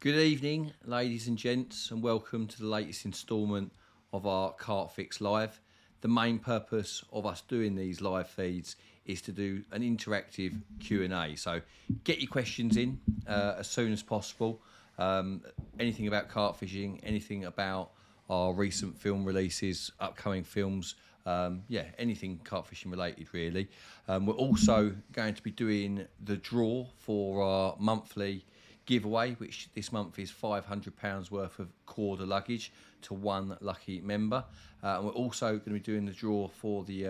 Good evening, ladies and gents, and welcome to the latest instalment of our CarpFix Live. The main purpose of us doing these live feeds is to do an interactive Q&A. So get your questions in as soon as possible. Anything about carp fishing, anything about our recent film releases, upcoming films, anything carp fishing related really. We're also going to be doing the draw for our monthly giveaway, which this month is £500 worth of Corda luggage to one lucky member. And we're also going to be doing the draw for the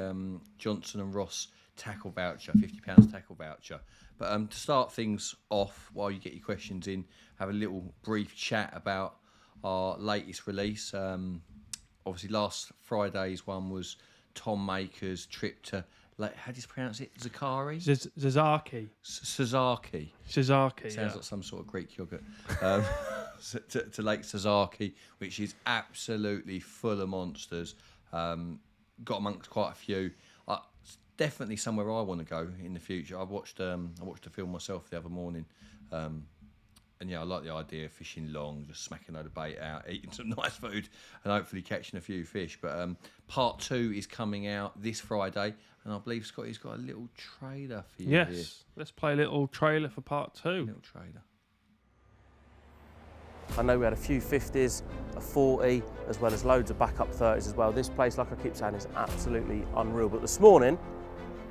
Johnson & Ross tackle voucher, £50 tackle voucher. But to start things off, while you get your questions in, have a little brief chat about our latest release. Obviously, last Friday's one was Tom Maker's trip to, how do you pronounce it? Zakari? Zazaki. Sazaki. Sounds Like some sort of Greek yogurt. To Lake Sazaki, which is absolutely full of monsters. Got amongst quite a few. It's definitely somewhere I want to go in the future. I watched a film myself the other morning. And yeah, I like the idea of fishing long, just smacking a load of bait out, eating some nice food, and hopefully catching a few fish. But part 2 is coming out this Friday, and I believe Scotty's got a little trailer for you. Yes, here. Let's play a little trailer for part 2. Little trailer. I know we had a few 50s, a 40, as well as loads of backup 30s as well. This place, like I keep saying, is absolutely unreal. But this morning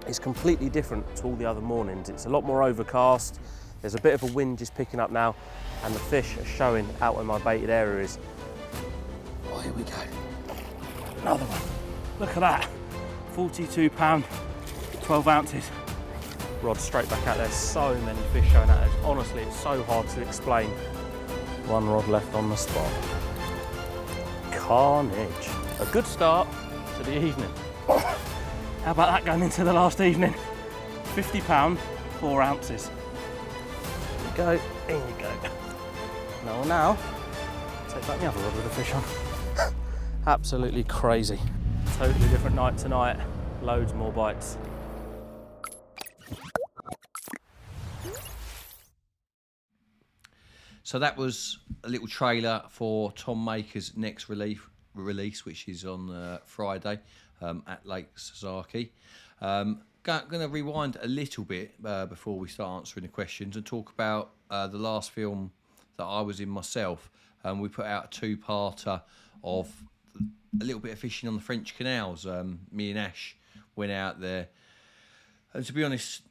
is completely different to all the other mornings. It's a lot more overcast. There's a bit of a wind just picking up now, and the fish are showing out in my baited areas. Oh, here we go. Another one. Look at that. 42 pound, 12 ounces. Rod straight back out there. So many fish showing out there. Honestly, it's so hard to explain. One rod left on the spot. Carnage. A good start to the evening. How about that going into the last evening? 50 pound, 4 ounces. Go, in you go. Now, take back the other rod with the fish on. Absolutely crazy. Totally different night tonight. Loads more bites. So that was a little trailer for Tom Maker's next release, which is on Friday at Lake Sazaki. Going to rewind a little bit before we start answering the questions and talk about the last film that I was in myself. We put out a 2-parter of a little bit of fishing on the French canals. Me and Ash went out there, and to be honest,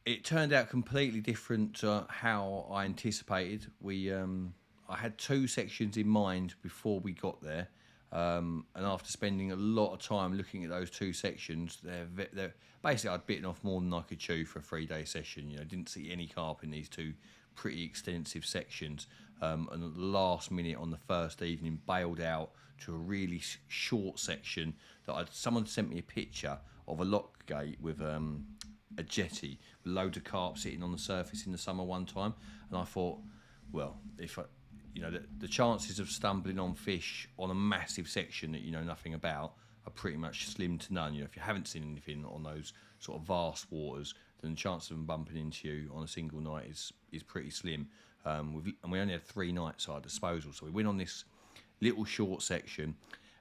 it turned out completely different to how I anticipated. I had 2 sections in mind before we got there. And after spending a lot of time looking at those 2 sections, they're basically I'd bitten off more than I could chew for a 3-day session. You know, didn't see any carp in these 2 pretty extensive sections. And at the last minute on the first evening, bailed out to a really short section that someone sent me a picture of a lock gate with a jetty with loads of carp sitting on the surface in the summer one time, and I thought, well, if I, the chances of stumbling on fish on a massive section that you know nothing about are pretty much slim to none. If you haven't seen anything on those sort of vast waters, then the chance of them bumping into you on a single night is pretty slim. And we only had 3 nights at our disposal, so we went on this little short section,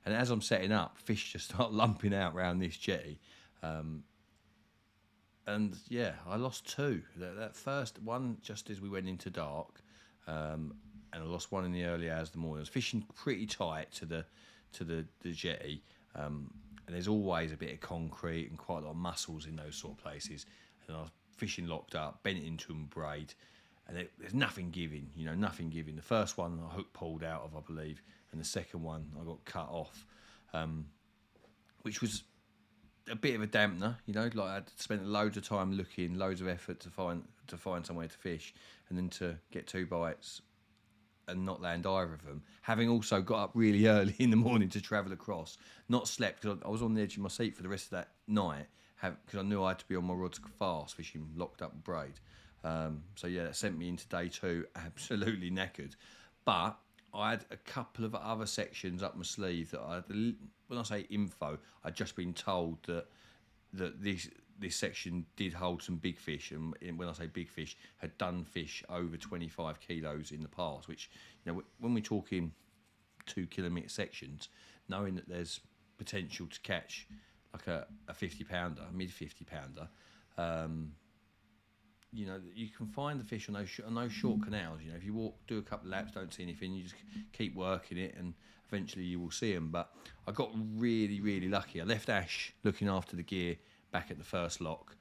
and as I'm setting up, fish just start lumping out around this jetty. And yeah, I lost 2. That first one just as we went into dark, and I lost 1 in the early hours of the morning. I was fishing pretty tight to the jetty, and there's always a bit of concrete and quite a lot of mussels in those sort of places. And I was fishing locked up, bent into them braid, and there's nothing giving, nothing giving. The first one I hook pulled out of, I believe, and the second one I got cut off, which was a bit of a dampener, I'd spent loads of time looking, loads of effort to find somewhere to fish, and then to get 2 bites and not land either of them. Having also got up really early in the morning to travel across, not slept, because I was on the edge of my seat for the rest of that night, because I knew I had to be on my rods fast, fishing locked up braid. So yeah, that sent me into day 2 absolutely knackered. But I had a couple of other sections up my sleeve that when I say info, I'd just been told that this section did hold some big fish, and when I say big fish, had done fish over 25 kilos in the past. Which, when we're talking 2 kilometre sections, knowing that there's potential to catch like a 50 pounder, a mid 50 pounder, you can find the fish on those short canals. If you do a couple of laps, don't see anything, you just keep working it, and eventually you will see them. But I got really, really lucky. I left Ash looking after the gear back at the first lock.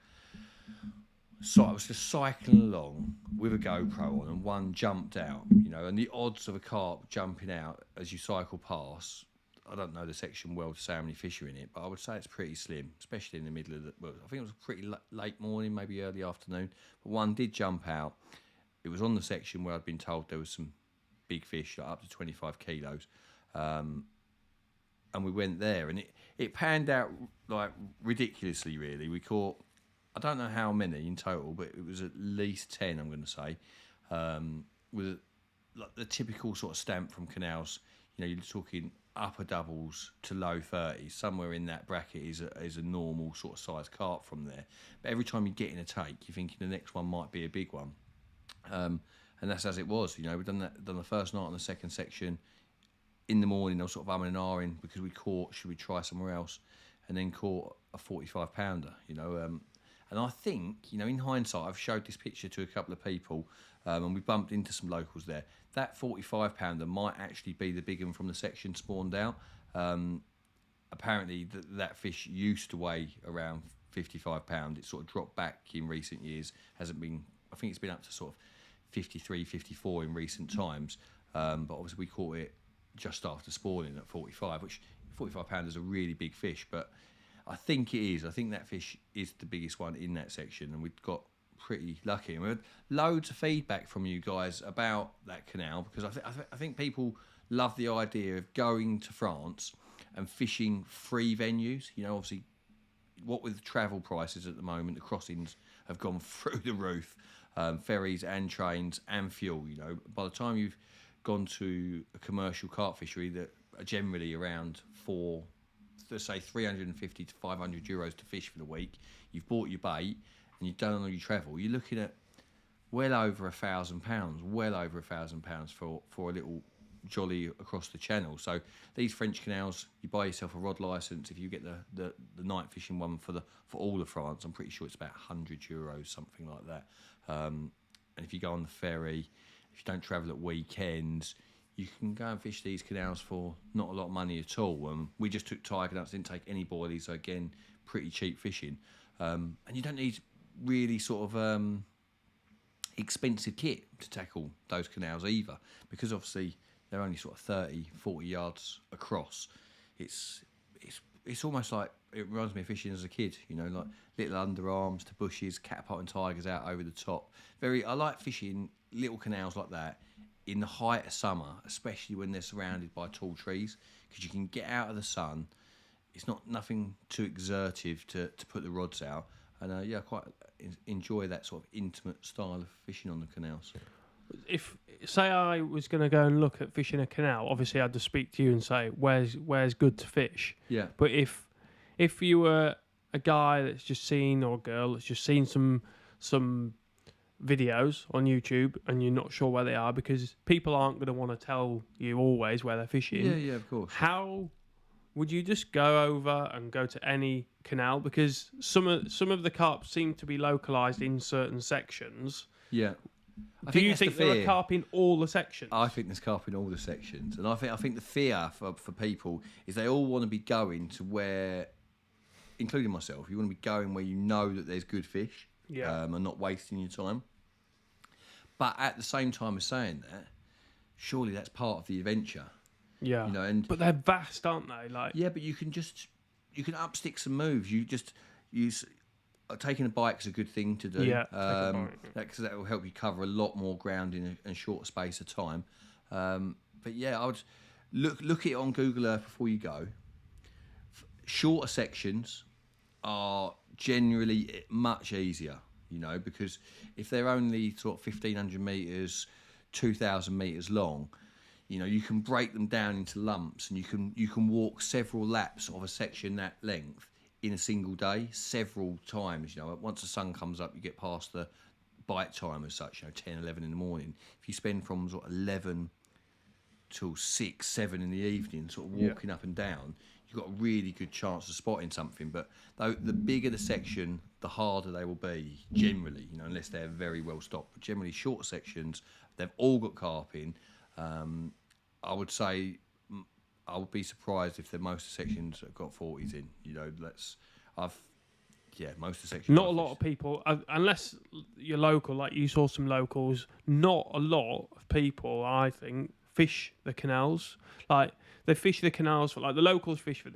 So I was just cycling along with a GoPro on, and one jumped out. And the odds of a carp jumping out as you cycle past, I don't know the section well to say how many fish are in it, but I would say it's pretty slim, especially in the middle of I think it was a pretty late morning, maybe early afternoon. But one did jump out. It was on the section where I'd been told there was some big fish, like up to 25 kilos. And we went there, and it panned out like ridiculously, really. We caught, I don't know how many in total, but it was at least 10, I'm going to say, with like the typical sort of stamp from canals. You're talking upper doubles to low 30s. Somewhere in that bracket is a normal sort of size carp from there. But every time you get in a take, you're thinking the next one might be a big one. And that's as it was. We've done the first night on the second section. In the morning, I was sort of umming and ahhing because we caught, should we try somewhere else? And then caught a 45 pounder, And I think, in hindsight, I've showed this picture to a couple of people, and we bumped into some locals there. That 45 pounder might actually be the big one from the section spawned out. Apparently, that fish used to weigh around 55 pounds. It sort of dropped back in recent years. Hasn't been. I think it's been up to sort of 53, 54 in recent times. But obviously, we caught it just after spawning at 45, which 45 pound is a really big fish. But I think it is. I think that fish is the biggest one in that section, and we've got pretty lucky. And we had loads of feedback from you guys about that canal, because I think people love the idea of going to France and fishing free venues. Obviously, what with travel prices at the moment, the crossings have gone through the roof, ferries and trains and fuel. By the time you've gone to a commercial carp fishery that are generally around let's say 350 to 500 euros to fish for the week, you've bought your bait and you've done all your travel, you're looking at well over £1,000 for a little jolly across the channel. So these French canals, you buy yourself a rod license. If you get the night fishing one for all of France, I'm pretty sure it's about €100, something like that. And if you go on the ferry, if you don't travel at weekends, you can go and fish these canals for not a lot of money at all. We just took tiger nuts, didn't take any boilies, so again, pretty cheap fishing. And you don't need really sort of expensive kit to tackle those canals either, because obviously they're only sort of 30, 40 yards across. It's almost like, it reminds me of fishing as a kid, like little underarms to bushes, catapulting tigers out over the top. I like fishing little canals like that in the height of summer, especially when they're surrounded by tall trees, because you can get out of the sun. It's nothing too exertive to put the rods out. And I quite enjoy that sort of intimate style of fishing on the canals. If say I was going to go and look at fishing a canal, obviously I'd just speak to you and say where's good to fish. Yeah. But if you were a guy that's just seen, or a girl that's just seen some videos on YouTube and you're not sure where they are, because people aren't going to want to tell you always where they're fishing. Yeah, of course. How would you just go over and go to any canal? Because some of the carp seem to be localised in certain sections. Yeah. Do you think there are carp in all the sections? I think there's carp in all the sections, and I think the fear for people is they all want to be going to where, including myself, you want to be going where you know that there's good fish, and not wasting your time. But at the same time as saying that, surely that's part of the adventure. Yeah, but they're vast, aren't they? But you can up sticks and moves. You just use. Taking a bike's a good thing to do. Yeah, because that will help you cover a lot more ground in a shorter space of time. But I would look at it on Google Earth before you go. Shorter sections are generally much easier, because if they're only sort of 1,500 metres, 2,000 metres long, you can break them down into lumps, and you can walk several laps of a section that length in a single day several times. Once the sun comes up, you get past the bite time as such. 10, 11 in the morning. If you spend from sort of 11 till 6, 7 in the evening, sort of walking up and down, you've got a really good chance of spotting something. But though the bigger the section, the harder they will be generally. Unless they're very well stocked. But generally, shorter sections, they've all got carp in. I would say I would be surprised if most of the sections have got 40s in. Most of the sections. Not a lot of people, unless you're local, like you saw some locals. Not a lot of people, I think, fish the canals. Like they fish the canals for, like the locals fish for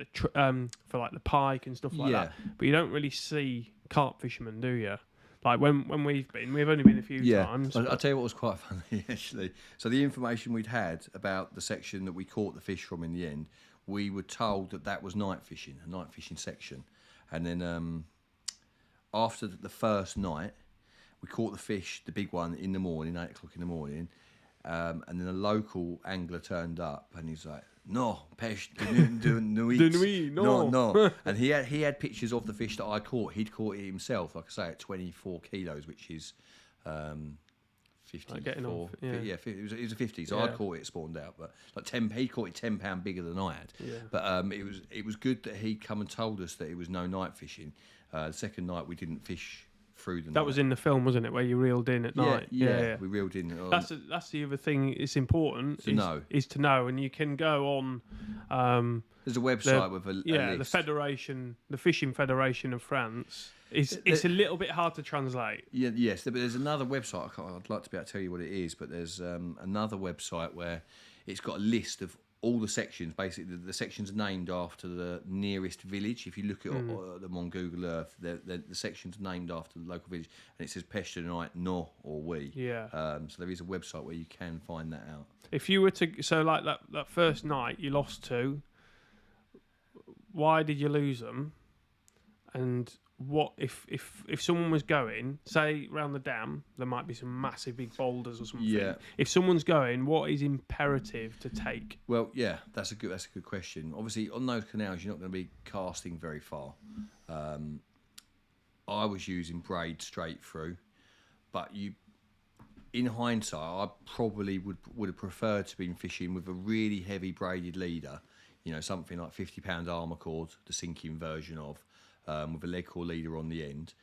for like the pike and stuff like that. But you don't really see carp fishermen, do you? Like when we've only been a few times. I'll tell you what was quite funny actually. So the information we'd had about the section that we caught the fish from in the end, we were told that was a night fishing section, and then after the first night, we caught the fish, the big one, in the morning, 8 o'clock in the morning, and then a local angler turned up and he's like, "No, pêche de nuit, no." And he had pictures of the fish that I caught. He'd caught it himself, like I say, at 24 kilos, which is 54. It was a 50. So I'd caught it spawned out, but like 10. He caught it 10 pound bigger than I had. Yeah. But it was good that he'd come and told us that it was no night fishing. The second night we didn't fish through the night. That was in the film, wasn't it, where you reeled in at night? Yeah, we reeled in. That's the other thing. It's important is to know, and you can go on. There's a website with a list. The Federation, the Fishing Federation of France. It's a little bit hard to translate. Yeah, yes, but there's another website. I'd like to be able to tell you what it is, but there's another website where it's got a list of all the sections. Basically, the sections are named after the nearest village. If you look at them on Google Earth, the section's named after the local village, and it says Pêche de nuit, no, or oui. Yeah. So there is a website where you can find that out. If you were to, so like that first night you lost 2. Why did you lose them? And what if someone was going, say around the dam, there might be some massive big boulders or something. Yeah. If someone's going, what is imperative to take? Well, yeah, that's a good question. Obviously, on those canals, you're not going to be casting very far. I was using braid straight through, but in hindsight, I probably would have preferred to been fishing with a really heavy braided leader. Something like 50-pound armour cord, the sinking version of. With a leg core leader on the end,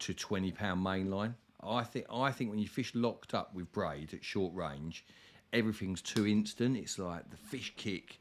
to 20-pound mainline. I think when you fish locked up with braid at short range, everything's too instant. It's like the fish kick,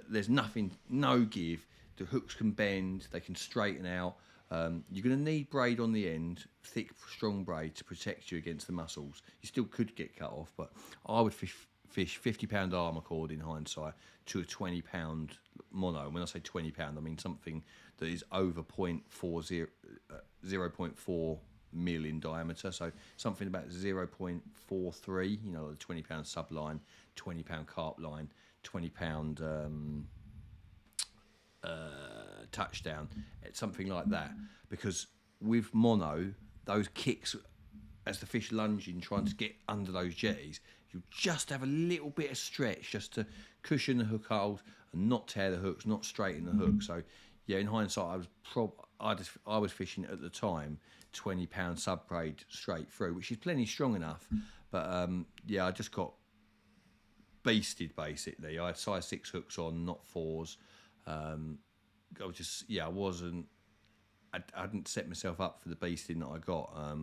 there's nothing, no give. The hooks can bend, they can straighten out. You're going to need braid on the end, thick, strong braid to protect you against the mussels. You still could get cut off, but I would fish 50-pound armour cord in hindsight to a 20-pound mono. And when I say 20-pound, I mean something that is over 0.4 mil in diameter, so something about 0.43, the 20-pound subline, 20-pound carp line, 20-pound touchdown, it's something like that. Because with mono, those kicks, as the fish lunging, trying to get under those jetties, you just have a little bit of stretch just to cushion the hook hold and not tear the hooks, not straighten the hook. So, yeah, in hindsight, I was fishing at the time 20-pound sub braid straight through, which is plenty strong enough. But I just got beasted basically. I had size 6 hooks on, not 4s. I hadn't set myself up for the beasting that I got. I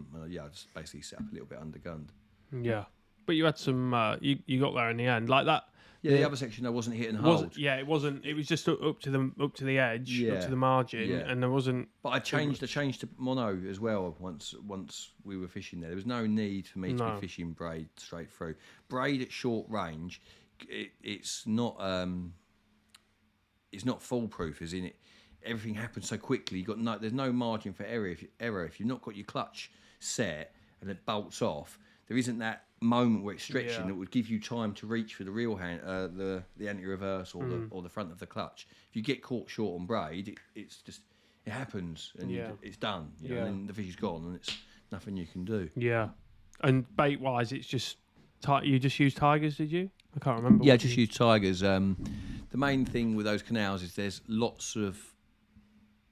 just basically set up a little bit undergunned. Yeah, but you had some. You got there in the end, like that. Yeah, the other section I wasn't hitting hold. It wasn't. It was just up to the edge, up to the margin, and there wasn't. But I changed to mono as well once we were fishing there. There was no need for me to be fishing braid straight through. Braid at short range, it's not foolproof, as in it. Everything happens so quickly. There's no margin for error. If you've not got your clutch set and it bolts off, there isn't that moment where it's stretching that would give you time to reach for the reel hand, the anti-reverse or the front of the clutch. If you get caught short on braid, it happens and it's done. And then the fish is gone and it's nothing you can do. Yeah, and bait wise, it's just you just use tigers, did you? I can't remember. Yeah, just use tigers. The main thing with those canals is there's lots of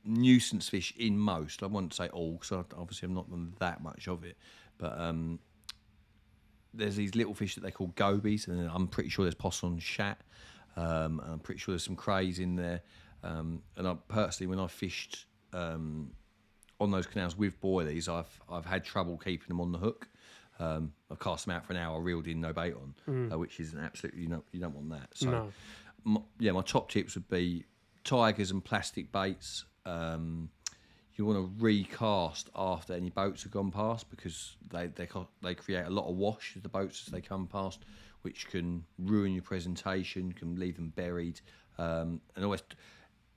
nuisance fish in most. I wouldn't say all, because obviously I'm not done that much of it. But there's these little fish that they call gobies, and I'm pretty sure there's possum and shat. And I'm pretty sure there's some crays in there. And I personally, when I fished on those canals with boilies, I've had trouble keeping them on the hook. I've cast them out for an hour, reeled in, no bait on, which is absolutely, you don't want that. So, my top tips would be tigers and plastic baits. You want to recast after any boats have gone past, because they create a lot of wash of the boats as they come past, which can ruin your presentation, can leave them buried. And always,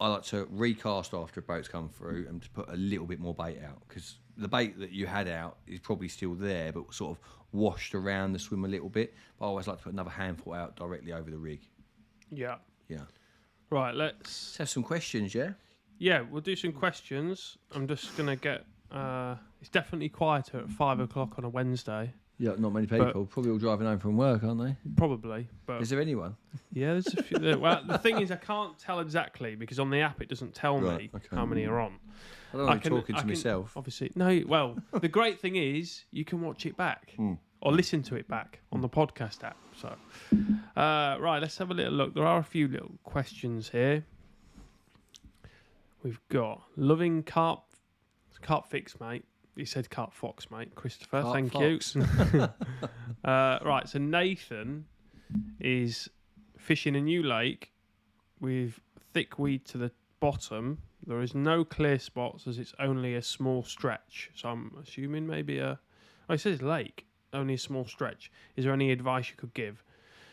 I like to recast after a boat's come through and to put a little bit more bait out, because the bait that you had out is probably still there, but sort of washed around the swim a little bit. But I always like to put another handful out directly over the rig. Yeah. Yeah. Right, let's have some questions, yeah? Yeah, we'll do some questions. I'm just going to get... it's definitely quieter at 5 o'clock on a Wednesday. Yeah, not many people. Probably all driving home from work, aren't they? Probably. But is there anyone? Yeah, there's a few. Well, the thing is, I can't tell exactly, because on the app it doesn't tell me how many are on. I don't want to be talking to myself. Obviously. No, well, the great thing is you can watch it back or listen to it back on the podcast app. So, right, let's have a little look. There are a few little questions here. We've got loving CarpFix, mate. He said CarpFox, mate. Christopher, thank you. Right, so Nathan is fishing a new lake with thick weed to the bottom. There is no clear spots, as it's only a small stretch. So I'm assuming maybe it says lake, only a small stretch. Is there any advice you could give?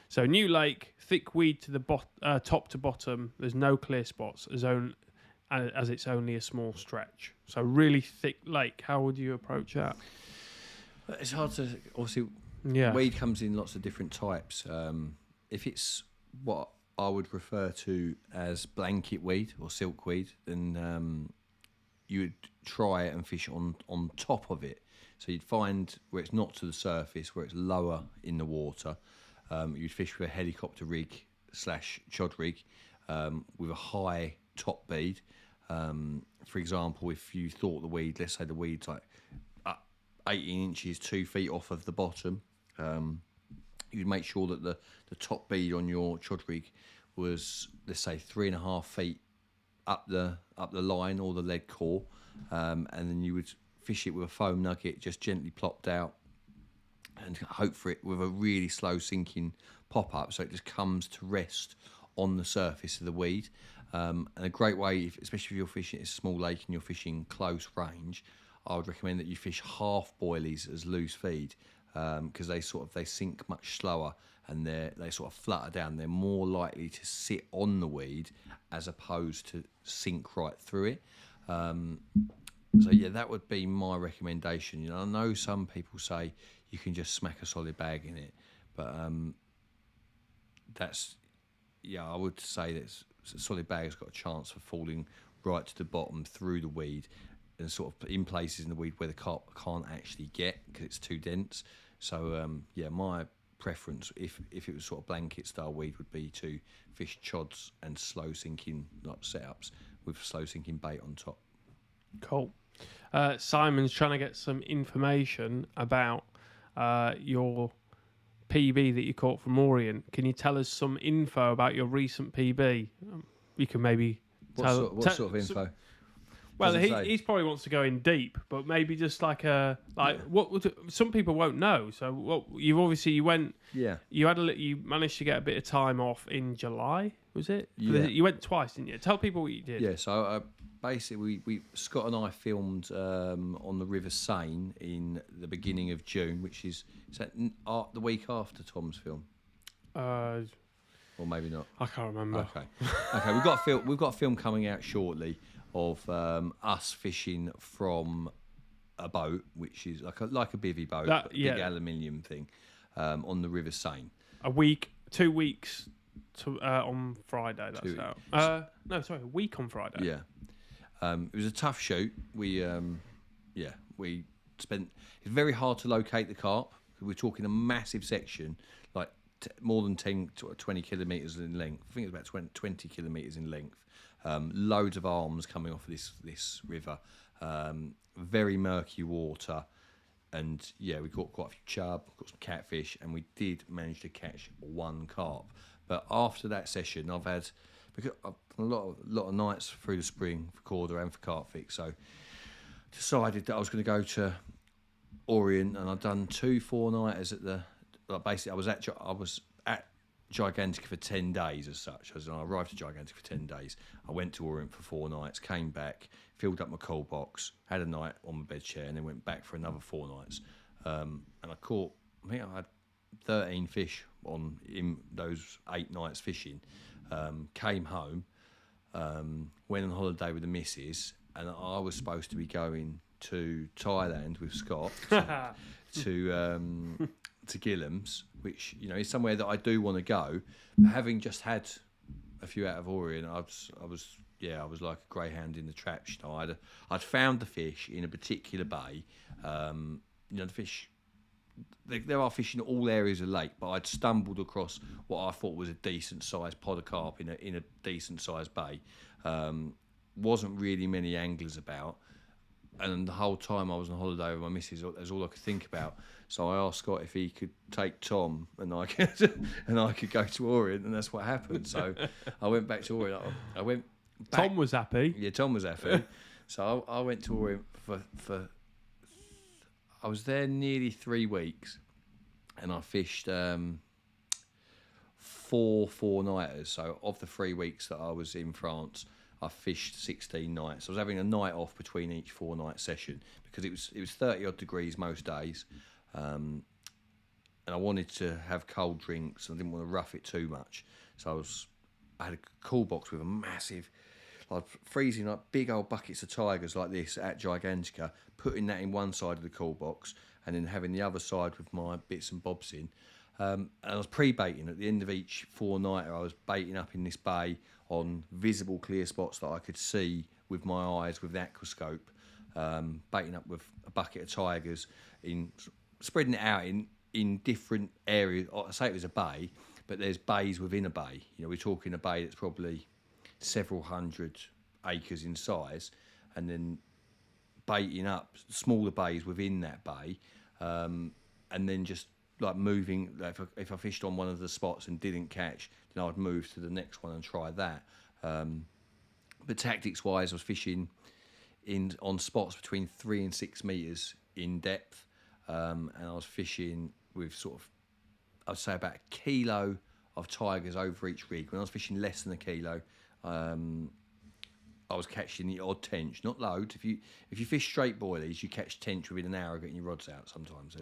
So new lake, thick weed to the top to bottom. There's no clear spots, as it's only a small stretch. So really thick lake. How would you approach that? It's hard to... Obviously, weed comes in lots of different types. If it's what I would refer to as blanket weed or silkweed, then you would try and fish on top of it. So you'd find where it's not to the surface, where it's lower in the water. You'd fish with a helicopter rig / chod rig with a high top bead. For example, if you thought the weed, let's say the weed's like 18 inches, 2 feet off of the bottom, you'd make sure that the top bead on your chod rig was, let's say, 3.5 feet up the line or the lead core, and then you would fish it with a foam nugget just gently plopped out, and hope for it with a really slow sinking pop up, so it just comes to rest on the surface of the weed. And a great way, especially if you're fishing a small lake and you're fishing close range, I would recommend that you fish half boilies as loose feed, because they sink much slower and they sort of flutter down. They're more likely to sit on the weed as opposed to sink right through it. So yeah, that would be my recommendation. I know some people say you can just smack a solid bag in it, but I would say that a solid bag has got a chance for falling right to the bottom through the weed, and sort of in places in the weed where the carp can't actually get because it's too dense. So my preference, if it was sort of blanket style weed, would be to fish chods and slow sinking setups with slow sinking bait on top. Cool. Simon's trying to get some information about your PB that you caught from Orient. Can you tell us some info about your recent PB? You can maybe tell... What sort of info? Well, he probably wants to go in deep, but maybe just what some people won't know. So what you went? Yeah. You managed to get a bit of time off in July, was it? Yeah. You went twice, didn't you? Tell people what you did. Yeah. So basically, Scott and I filmed on the River Seine in the beginning of June, which is that the week after Tom's film. Or maybe not. I can't remember. Okay. We've got a film coming out shortly of us fishing from a boat, which is like a bivvy boat, big aluminium thing, on the River Seine. 2 weeks on Friday. That's out. A week on Friday. Yeah. It was a tough shoot. We spent. It's very hard to locate the carp. We're talking a massive section, like more than 10 to 20 kilometres in length. I think it's about 20 kilometres in length. loads of arms coming off this river, very murky water, and yeah, we caught quite a few chub, got some catfish, and we did manage to catch one carp. But after that session, I've had because I've done a lot of nights through the spring for Corda and for CarpFix, so decided that I was going to go to Orient, and I've done 2 4-nighters at the. Like basically, I was at Gigantica for 10 days as such. As I arrived at Gigantica for 10 days, I went to Orient for 4 nights, came back, filled up my coal box, had a night on my bed chair, and then went back for another 4 nights. And I caught, I think I had 13 fish in those 8 nights fishing. Came home, went on holiday with the missus, and I was supposed to be going to Thailand with Scott to Gillam's, which is somewhere that I do want to go. But having just had a few out of Orient, I was like a greyhound in the trap. I'd found the fish in a particular bay. The fish. There are fish in all areas of the lake, but I'd stumbled across what I thought was a decent sized pod of carp in a decent sized bay. Wasn't really many anglers about, and the whole time I was on holiday with my missus, that's all I could think about. So I asked Scott if he could take Tom and I could go to Orient, and that's what happened. So I went back to Orient. I went back. Tom was happy. Yeah, Tom was happy. So I went to Orient for I was there nearly 3 weeks, and I fished 4 4-nighters. So of the 3 weeks that I was in France, I fished 16 nights. I was having a night off between each 4-night session because it was 30 odd degrees most days, and I wanted to have cold drinks. I didn't want to rough it too much, so I had a cool box with a massive, like freezing like big old buckets of tigers like this at Gigantica, putting that in one side of the cool box, and then having the other side with my bits and bobs in. And I was pre-baiting at the end of each 4-nighter. I was baiting up in this bay on visible clear spots that I could see with my eyes with the aquascope, baiting up with a bucket of tigers, spreading it out in different areas. I say it was a bay, but there's bays within a bay. We're talking a bay that's probably several hundred acres in size, and then baiting up smaller bays within that bay, and then just like moving. If I fished on one of the spots and didn't catch, then I'd move to the next one and try that. But tactics wise, I was fishing on spots between 3 and 6 meters in depth, and I was fishing with sort of, I'd say about a kilo of tigers over each rig. When I was fishing less than a kilo, I was catching the odd tench, not loads. If you fish straight boilies, you catch tench within an hour of getting your rods out. Sometimes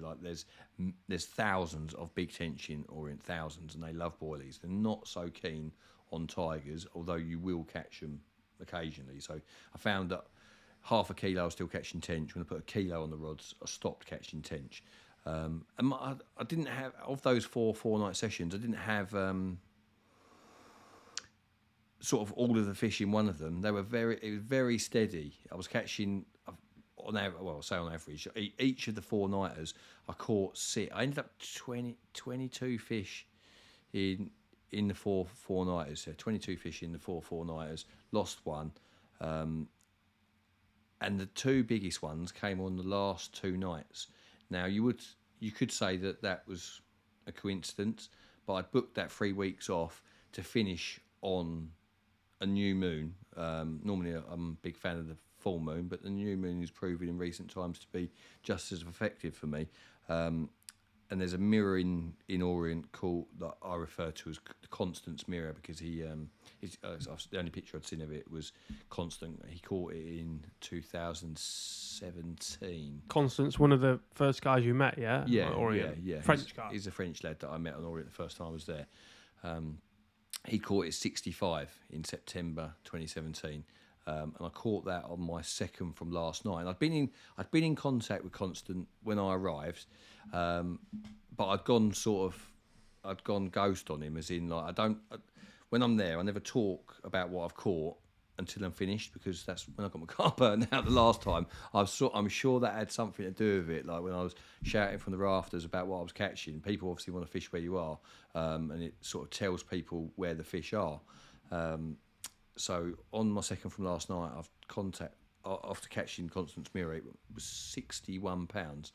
there's thousands of big tench in Orient, thousands, and they love boilies. They're not so keen on tigers, although you will catch them occasionally. So I found that half a kilo I was still catching tench. When I put a kilo on the rods, I stopped catching tench. And I didn't have, of those 4 4-night sessions, I didn't have sort of all of the fish in one of them. It was very steady. I was catching on average, each of the 4-nighters I caught 6. I ended up 22 fish in the 4 4-nighters. So 22 fish in the 4 4-nighters. Lost one, and the 2 biggest ones came on the last 2 nights. Now you could say that was a coincidence, but I booked that 3 weeks off to finish on a new moon. Normally I'm a big fan of the full moon, but the new moon is proven in recent times to be just as effective for me. And there's a mirror in Orient that I refer to as Constant's mirror, because the only picture I'd seen of it was Constant. He caught it in 2017. Constant's one of the first guys you met, yeah? Yeah, Orient. yeah. French guy. He's a French lad that I met on Orient the first time I was there. He caught it 65 in September 2017, and I caught that on my second from last night. And I'd been in contact with Constant when I arrived, but I'd gone ghost on him, as in like when I'm there I never talk about what I've caught until I'm finished, because that's when I got my car burned out the last time. I'm sure that had something to do with it. Like when I was shouting from the rafters about what I was catching, people obviously want to fish where you are, and it sort of tells people where the fish are. So on my second from last night, after catching Constance Mirror, it was £61.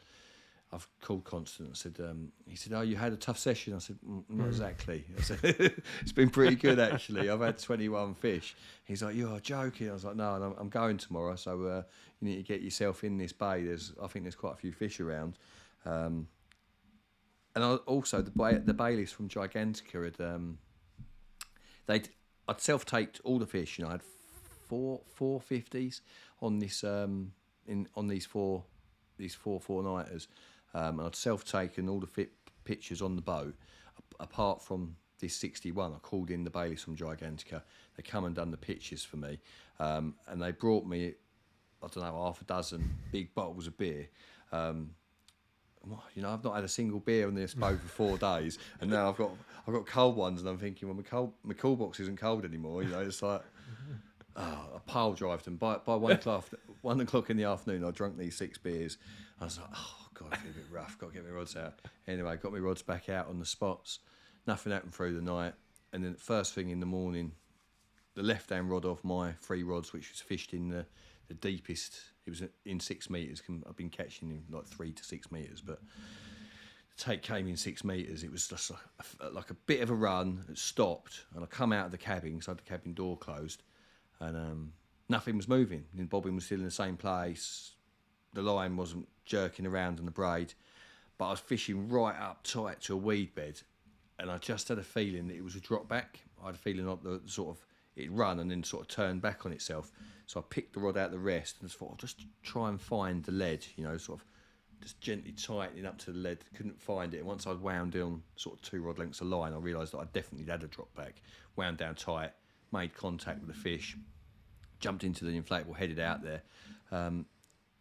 I've called Constant and said, he said, "Oh, you had a tough session." I said, "Not exactly." I said, "It's been pretty good, actually. I've had 21 fish." He's like, "You're joking." I was like, "No, I'm going tomorrow, so you need to get yourself in this bay. I think there's quite a few fish around." And also, the bailiffs from Gigantica I'd self-taked all the fish. I had four 50s on this on these four 4-nighters. And I'd self-taken all the pictures on the boat, apart from this 61. I called in the bailiffs from Gigantica. They come and done the pictures for me, and they brought me, I don't know, half a dozen big bottles of beer. I've not had a single beer on this boat for 4 days, and now I've got cold ones, and I'm thinking, well, my cool box isn't cold anymore. It's like, I pile drived them. By 1 o'clock in the afternoon, I drunk these 6 beers. I was like, oh God, I feel a bit rough. Got to get my rods out. Anyway, got my rods back out on the spots. Nothing happened through the night, and then first thing in the morning, the left-hand rod off my 3 rods, which was fished in the deepest. It was in 6 metres. I've been catching in like 3 to 6 metres, but the take came in 6 metres. It was just like a bit of a run. It stopped, and I come out of the cabin because I had the cabin door closed, and nothing was moving. And bobbin was still in the same place. The line wasn't jerking around on the braid, but I was fishing right up tight to a weed bed, and I just had a feeling that it was a drop back. I had a feeling like the sort of it run and then sort of turned back on itself. So I picked the rod out the rest and just thought, I'll just try and find the lead, sort of just gently tightening up to the lead. Couldn't find it. And once I'd wound down sort of 2 rod lengths of line, I realised that I definitely had a drop back. Wound down tight, made contact with the fish, jumped into the inflatable, headed out there.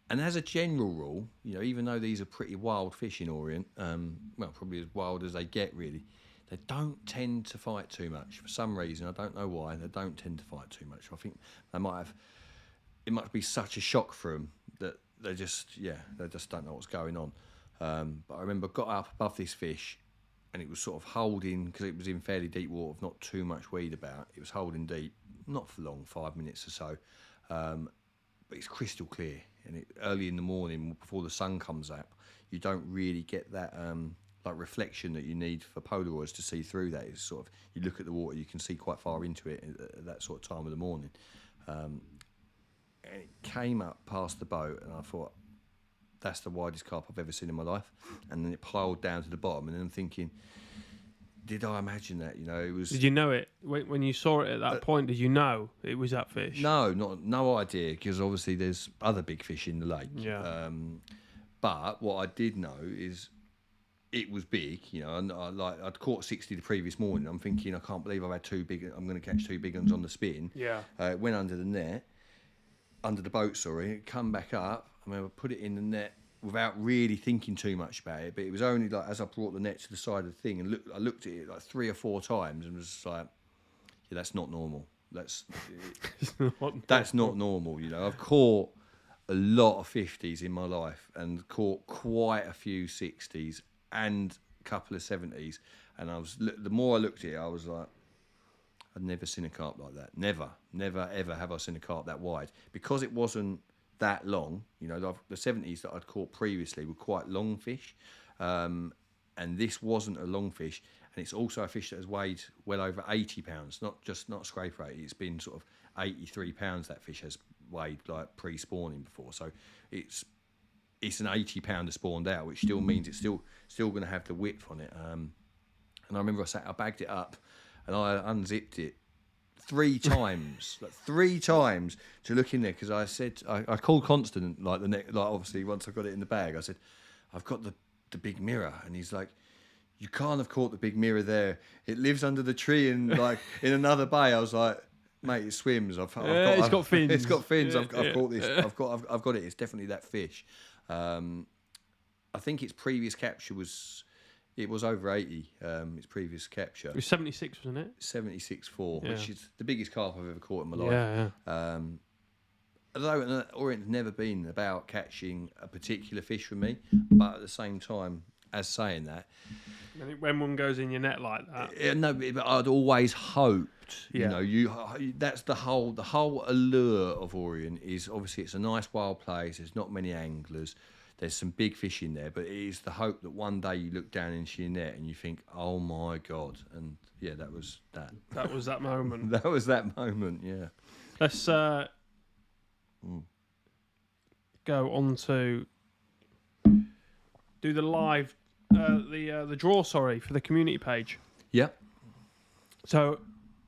And as a general rule, even though these are pretty wild fish in Orient, probably as wild as they get really, they don't tend to fight too much. For some reason, I don't know why, they don't tend to fight too much. I think it might be such a shock for them that they just don't know what's going on. But I remember I got up above this fish, and it was sort of holding, because it was in fairly deep water, with not too much weed about. It was holding deep, not for long, 5 minutes or so. But it's crystal clear, and early in the morning before the sun comes up, you don't really get that like reflection that you need for Polaroids to see through that. It's sort of, you look at the water, you can see quite far into it at that sort of time of the morning. And it came up past the boat, and I thought, that's the widest carp I've ever seen in my life. And then it piled down to the bottom, and then I'm thinking, did I imagine that? It was. Did you know it when you saw it at that point? Did you know it was that fish? No idea, because obviously there's other big fish in the lake. Yeah. But what I did know is it was big. And I'd caught 60 the previous morning. I'm thinking, I can't believe I've had 2 big. I'm going to catch 2 big ones on the spin. Yeah. It went under the net, under the boat. Sorry, it come back up. I remember put it in the net without really thinking too much about it, but it was only like as I brought the net to the side of the thing and I looked at it like 3 or 4 times and was just like, yeah, that's not normal. That's not normal. I've caught a lot of 50s in my life and caught quite a few 60s and a couple of 70s, and the more I looked at it, I was like, I'd never seen a carp like that. Never ever have I seen a carp that wide, because it wasn't that long. The 70s that I'd caught previously were quite long fish, and this wasn't a long fish, and it's also a fish that has weighed well over 80 pounds, not scrape 80. It's been sort of 83 pounds that fish has weighed, like pre-spawning before. So it's an 80 pounder spawned out, which still means it's still going to have the width on it. And I remember I bagged it up and I unzipped it 3 times, like 3 times to look in there, because I said, I called Constant obviously once I got it in the bag, I said, I've got the big mirror, and he's like, you can't have caught the big mirror there. It lives under the tree in in another bay. I was like, mate, it swims. It's got fins. It's got fins. I've caught this. I've got it. It's definitely that fish. I think its previous capture was over 80. Its previous capture. It was 76, wasn't it? 76.4, which is the biggest carp I've ever caught in my life. Yeah. Although Orient's never been about catching a particular fish for me, but at the same time, as saying that, And when one goes in your net like that. no, but I'd always hoped, Yeah. that's the whole allure of Orient is obviously it's a nice wild place. There's not many anglers. There's some big fish in there, but it is the hope that one day you look down into your net and you think, oh my God. And yeah, that was that. That was that moment. That was that moment, yeah. Let's go on to do the live, the draw, sorry, for the community page. Yeah. So,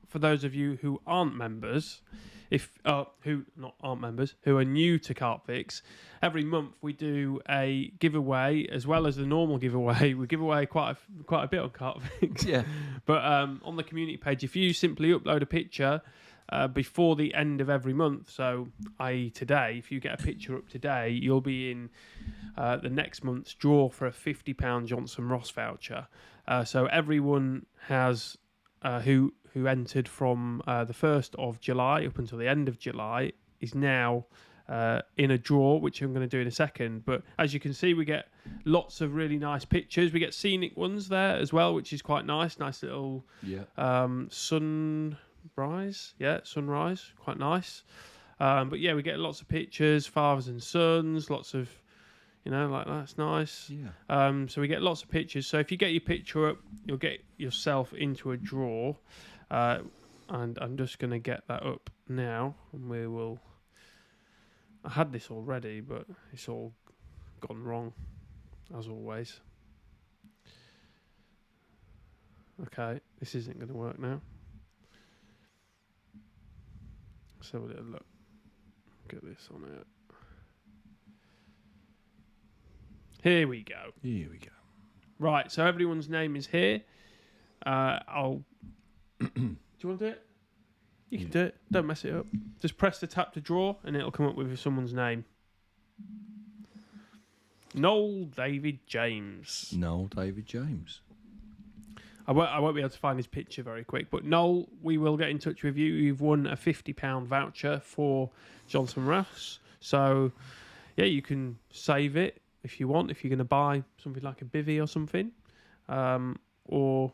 for those of you who aren't members, who are new to CarpFix, every month we do a giveaway as well as the normal giveaway. We give away quite a bit on CarpFix. Yeah. But on the community page, if you simply upload a picture before the end of every month, so i.e. today, if you get a picture up today, you'll be in the next month's draw for a £50 Johnson Ross voucher. So everyone has who entered from the 1st of July up until the end of July is now in a draw, which I'm going to do in a second. But as you can see, we get lots of really nice pictures. We get scenic ones there as well, which is quite nice. Nice little sunrise. Yeah, sunrise. Quite nice. But yeah, we get lots of pictures, fathers and sons, lots of, like that's nice. Yeah. So we get lots of pictures. So if you get your picture up, you'll get yourself into a draw. And I'm just going to get that up now, and we will. I had this already, but it's all gone wrong, as always. Okay, this isn't going to work now. Let's have a little look. Get this on it. Here we go. Here we go. Right, so everyone's name is here. I'll. Do you want to do it? You can do it. Don't mess it up. Just press the tap to draw, and it'll come up with someone's name. Noel David James. Noel David James. I won't be able to find his picture very quick, but Noel, we will get in touch with you. You've won a £50 voucher for Johnson Ross. So, yeah, you can save it if you want, if you're going to buy something like a bivvy or something, or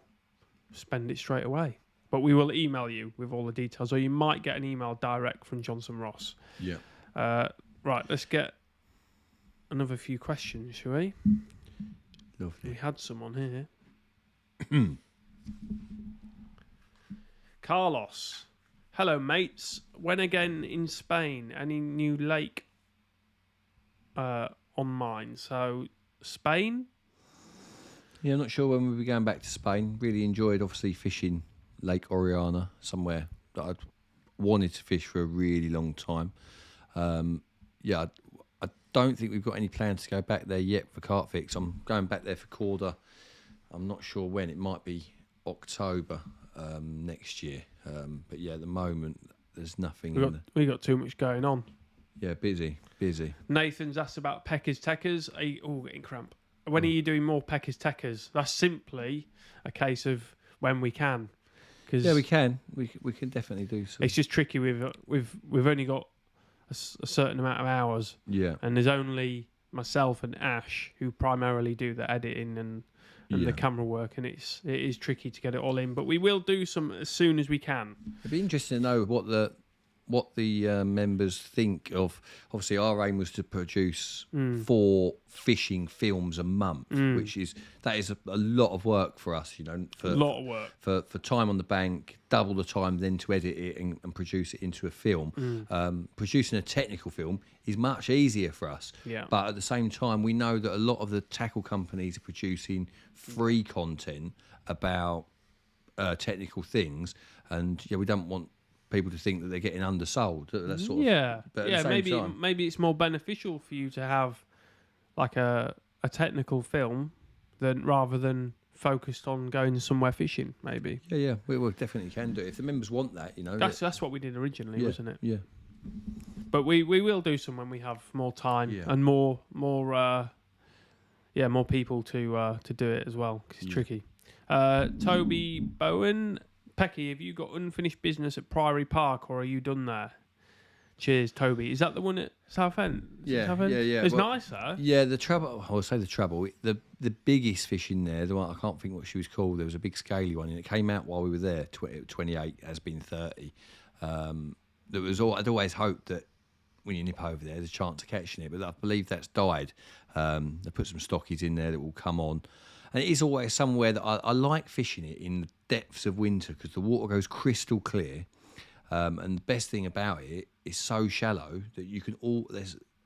spend it straight away. But we will email you with all the details, or you might get an email direct from Johnson Ross. Yeah. Right, let's get another few questions, shall we? Lovely. We had some on here. Carlos. Hello, mates. When again in Spain? Any new lake on mine? So, Spain? Yeah, I'm not sure when we'll be going back to Spain. Really enjoyed, obviously, fishing Lake Oriana, somewhere that I'd wanted to fish for a really long time. I don't think we've got any plans to go back there yet for CarpFix. I'm going back there for Corda. I'm not sure when. It might be October next year. But yeah, at the moment, there's nothing. We got too much going on. Yeah, busy. Nathan's asked about Peckers Teckers. Getting cramp. When are you doing more Peckers Teckers? That's simply a case of when we can. Yeah, we can. We can definitely do so. It's just tricky. We've only got a certain amount of hours. Yeah. And there's only myself and Ash who primarily do the editing and the camera work, and it is tricky to get it all in. But we will do some as soon as we can. It'd be interesting to know what the members think of. Obviously, our aim was to produce 4 fishing films a month, which is a lot of work for us. A lot of work for time on the bank, double the time then to edit it and produce it into a film. Producing a technical film is much easier for us. Yeah. But at the same time, we know that a lot of the tackle companies are producing free content about technical things, and we don't want people to think that they're getting undersold. That sort of, but at the same time, maybe it's more beneficial for you to have like a technical film rather than focused on going somewhere fishing. Maybe. Yeah, we definitely can do it if the members want that. That's what we did originally, wasn't it? Yeah. But we will do some when we have more time and more people to do it as well, because it's tricky. Toby Bowen. Pecky, have you got unfinished business at Priory Park, or are you done there? Cheers, Toby. Is that the one at Southend? Yeah. It's Well, nice, though. Yeah, the trouble. I will say the trouble. The biggest fish in there, the one I can't think what she was called. There was a big scaly one, and it came out while we were there. 28 has been 30. There was I'd always hoped that when you nip over there, there's a chance of catching it, but I believe that's died. They put some stockies in there that will come on, and it is always somewhere that I like fishing it in the depths of winter because the water goes crystal clear. And the best thing about it is so shallow that you can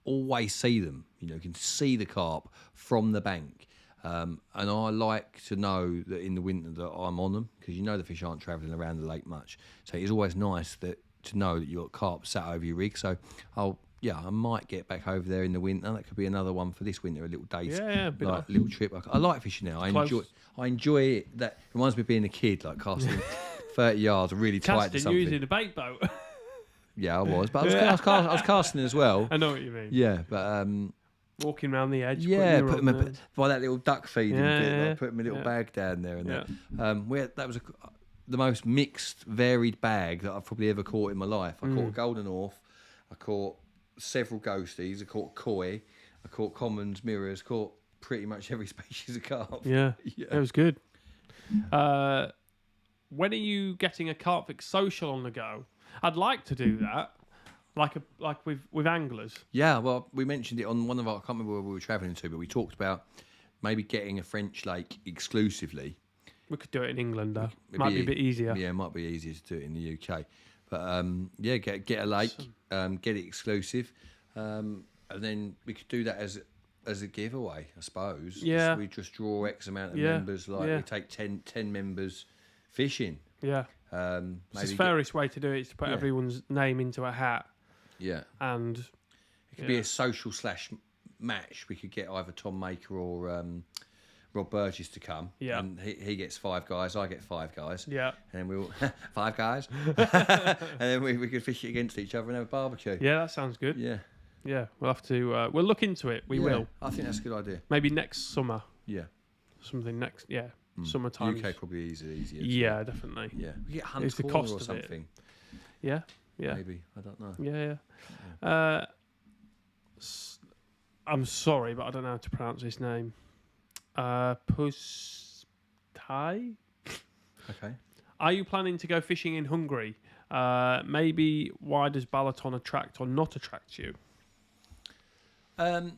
always see them. You can see the carp from the bank. And I like to know that in the winter that I'm on them because the fish aren't travelling around the lake much. So it's always nice to know that you've got carp sat over your rig. So I might get back over there in the winter. That could be another one for this winter, a little day, a little trip. I like fishing now. I enjoy it. That reminds me of being a kid, like casting 30 yards really tight to Casting something. using a bait boat. Yeah, I was, but I was casting as well. I know what you mean. Yeah, but Walking around the edge. yeah, put put them by that little duck feeding bit. Like, put them in a little bag down there, and that was the most mixed, varied bag that I've probably ever caught in my life. I caught a golden orth, I caught several ghosties, I caught koi, I caught commons, mirrors, caught pretty much every species of carp. Yeah, it was good. When are you getting a CarpFix social on the go? I'd like to do that, like with anglers. Yeah, well, we mentioned it on one of our. I can't remember where we were travelling to, but we talked about maybe getting a French lake exclusively. We could do it in England, though. Might be a bit easier. Yeah, it might be easier to do it in the UK. But get a lake, get it exclusive, and then we could do that as a giveaway, I suppose. Yeah. We just draw X amount of members. We take 10 members fishing. Yeah. It's the fairest way to do it is to put everyone's name into a hat. Yeah. And it could be a social / match. We could get either Tom Maker or Rob Burgess to come. Yeah. And he gets 5 guys, I get 5 guys. Yeah. And then we'll 5 guys. And then we could fish it against each other and have a barbecue. Yeah, that sounds good. Yeah. Yeah, we'll have to. We'll look into it. We will. I think that's a good idea. Maybe next summer. Yeah. Something next. Yeah. Summertime. UK probably easier. Yeah, definitely. Yeah. We get hunt It's the corner cost or of something. Yeah. Yeah. Maybe. I don't know. Yeah. I'm sorry, but I don't know how to pronounce this name. Pustai? Okay. Are you planning to go fishing in Hungary? Maybe why does Balaton attract or not attract you? I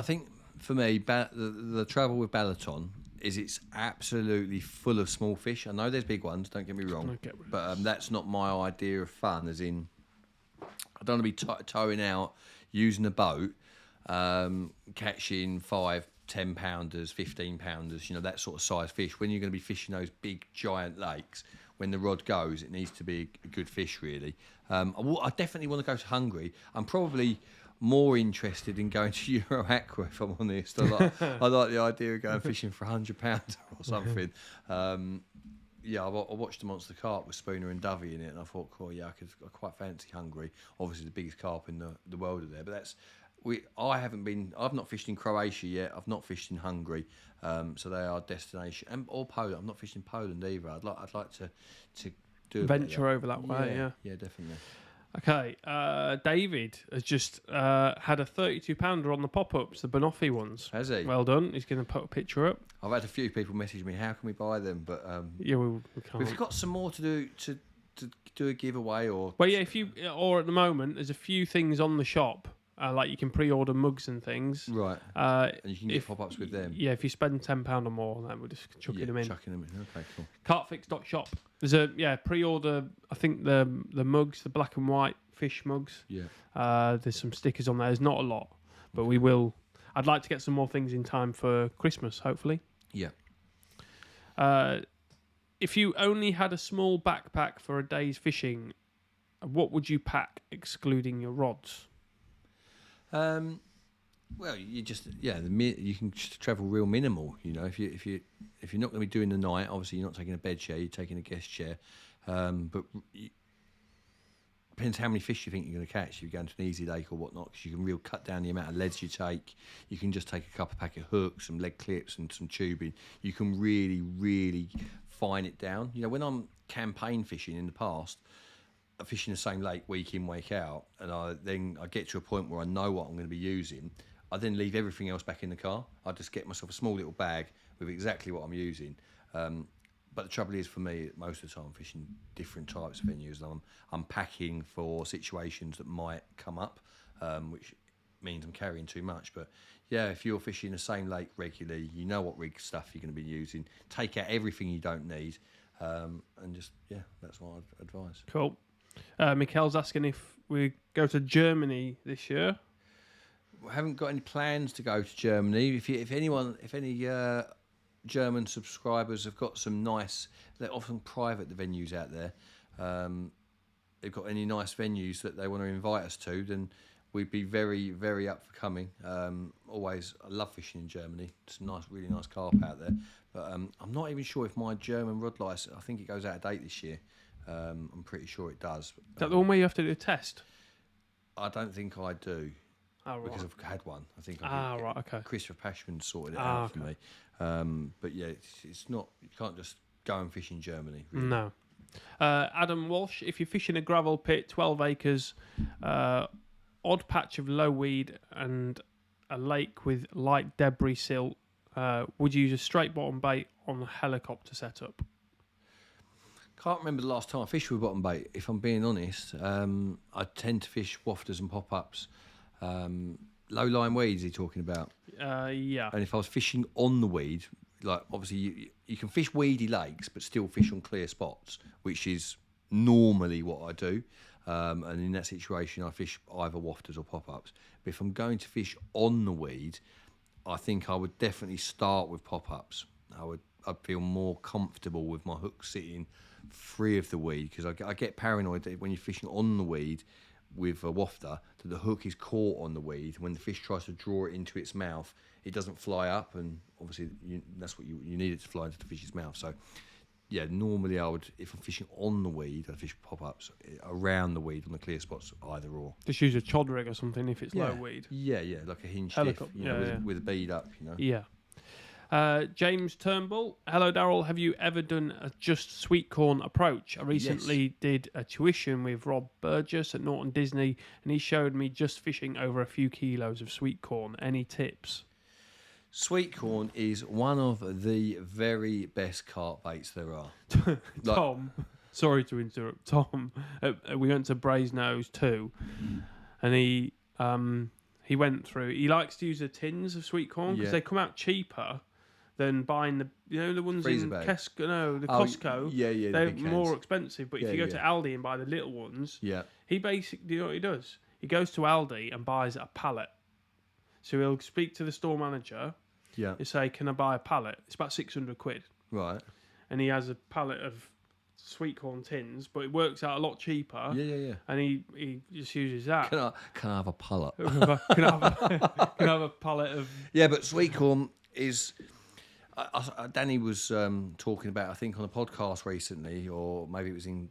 think for me, the trouble with Balaton is it's absolutely full of small fish. I know there's big ones, don't get me wrong, but that's not my idea of fun. As in, I don't want to be towing out, using a boat, catching 5, 10 pounders, 15 pounders, that sort of size fish. When you're going to be fishing those big giant lakes, when the rod goes, it needs to be a good fish, really. I definitely want to go to Hungary. I'm probably more interested in going to Euro Aqua, if I'm honest. I like the idea of going fishing for £100 or something. I watched the Monster Carp with Spooner and Dovey in it, and I thought, I quite fancy Hungary. Obviously, the biggest carp in the world are there, but I've not fished in Croatia yet. I've not fished in Hungary, so they are destination. Or Poland. I've not fished in Poland either. I'd like to do a venture over that way. Yeah, definitely. Okay, David has just had a 32-pounder on the pop-ups, the Banoffee ones. Has he? Well done. He's going to put a picture up. I've had a few people message me, how can we buy them? But we can't. We've got some more to do to do a giveaway or. Well, yeah, or at the moment, there's a few things on the shop. Like you can pre-order mugs and things. Right. And you can get pop-ups with them. Yeah, if you spend £10 or more, then we're just chucking them in. Chucking them in. Okay, cool. CarpFix.shop. There's a pre-order. I think the mugs, the black and white fish mugs. Yeah. There's some stickers on there. There's not a lot, but we will. I'd like to get some more things in time for Christmas, hopefully. Yeah. If you only had a small backpack for a day's fishing, what would you pack, excluding your rods? Well, you just you can just travel real minimal. If you're not going to be doing the night, obviously you're not taking a bed chair, you're taking a guest chair. But depends how many fish you think you're going to catch. If you're going to an easy lake or whatnot, because you can real cut down the amount of leads you take. You can just take a couple pack of hooks, some leg clips, and some tubing. You can really, really fine it down. When I'm campaign fishing in the past, fishing the same lake week in, week out, and I get to a point where I know what I'm going to be using, I then leave everything else back in the car. I just get myself a small little bag with exactly what I'm using. But the trouble is, for me, most of the time I'm fishing different types of venues, and I'm packing for situations that might come up, which means I'm carrying too much. But yeah, if you're fishing the same lake regularly, you know what rig stuff you're going to be using. Take out everything you don't need, and just that's what I'd advise. Cool. Mikkel's asking if we go to Germany this year. We haven't got any plans to go to Germany. If any German subscribers have got some nice, they're often private, the venues out there. They've got any nice venues that they want to invite us to, then we'd be very, very up for coming. Always, I love fishing in Germany. It's a nice, really nice carp out there. But I'm not even sure if my German rod license, I think it goes out of date this year. I'm pretty sure it does. Is that the one where you have to do a test? I don't think I do. Oh, right. Because I've had one. I think right, okay. Christopher Pashman sorted it out for okay. me. But yeah, it's not. You can't just go and fish in Germany. Really. No. Adam Walsh, if you're fishing a gravel pit, 12 acres, odd patch of low weed and a lake with light debris silt, would you use a straight bottom bait on a helicopter setup? Can't remember the last time I fished with bottom bait. If I'm being honest, I tend to fish wafters and pop-ups. Low line weeds, are you talking about? Yeah. And if I was fishing on the weed, like obviously you can fish weedy lakes, but still fish on clear spots, which is normally what I do. And in that situation, I fish either wafters or pop-ups. But if I'm going to fish on the weed, I think I would definitely start with pop-ups. I'd feel more comfortable with my hook sitting free of the weed, because I get paranoid that when you're fishing on the weed with a wafter, that the hook is caught on the weed. When the fish tries to draw it into its mouth, it doesn't fly up, and obviously that's what you need it to fly into the fish's mouth. So yeah, normally I would, if I'm fishing on the weed, I'd fish pop-ups around the weed on the clear spots, either or. Just use a chod rig or something if it's low weed. Yeah, like a hinge Helicopter, stiff, with a bead up, Yeah. James Turnbull, hello Darrell, have you ever done a just sweet corn approach? I recently did a tuition with Rob Burgess at Norton Disney, and he showed me just fishing over a few kilos of sweet corn. Any tips? Sweet corn is one of the very best carp baits there are. Tom, sorry to interrupt. Tom, we went to Brasenose too, and he went through. He likes to use the tins of sweet corn because they come out cheaper than buying the ones freezer in bag. Costco. Yeah, they're more expensive. But if you go to yeah. Aldi and buy the little ones, he basically, you know what he does? He goes to Aldi and buys a pallet. So he'll speak to the store manager. Yeah. You say, can I buy a pallet? It's about 600 quid. Right. And he has a pallet of sweet corn tins, but it works out a lot cheaper. Yeah. And he just uses that. Can I have a pallet? can I have a pallet of... Yeah, but sweet corn is... Danny was talking about, I think, on a podcast recently, or maybe it was in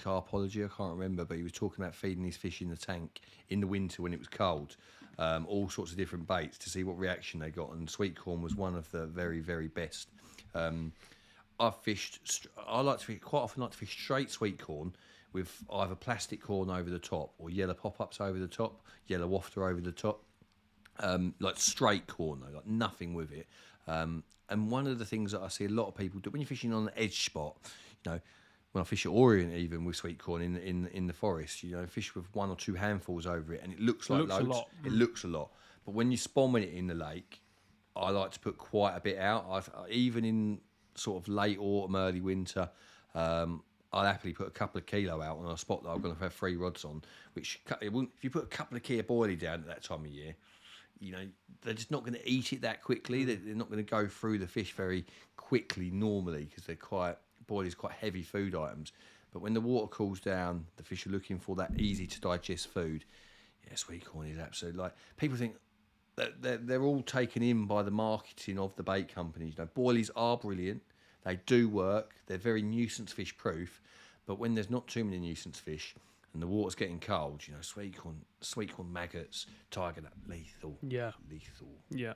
Carpology, I can't remember, but he was talking about feeding his fish in the tank in the winter when it was cold. All sorts of different baits to see what reaction they got, and sweet corn was one of the very, very best. I quite often like to fish straight sweet corn with either plastic corn over the top or yellow pop-ups over the top, yellow wafter over the top, like straight corn though, like nothing with it. And one of the things that I see a lot of people do when you're fishing on an edge spot, when I fish at Orient, even with sweet corn in the forest, fish with one or two handfuls over it, and it looks like loads. A lot. It looks a lot. But when you spawn it in the lake, I like to put quite a bit out. Even in sort of late autumn, early winter, I'll happily put a couple of kilo out on a spot that I'm going to have 3 rods on. Which, if you put a couple of kilo boilie down at that time of year, they're just not going to eat it that quickly. They're not going to go through the fish very quickly normally, because boilies quite heavy food items. But when the water cools down, the fish are looking for that easy to digest food. Yeah, sweet corn is absolutely, like, people think that they're all taken in by the marketing of the bait companies. Boilies are brilliant. They do work. They're very nuisance fish proof. But when there's not too many nuisance fish and the water's getting cold, sweet corn maggots, tiger nut, lethal. Yeah. Lethal. Yeah.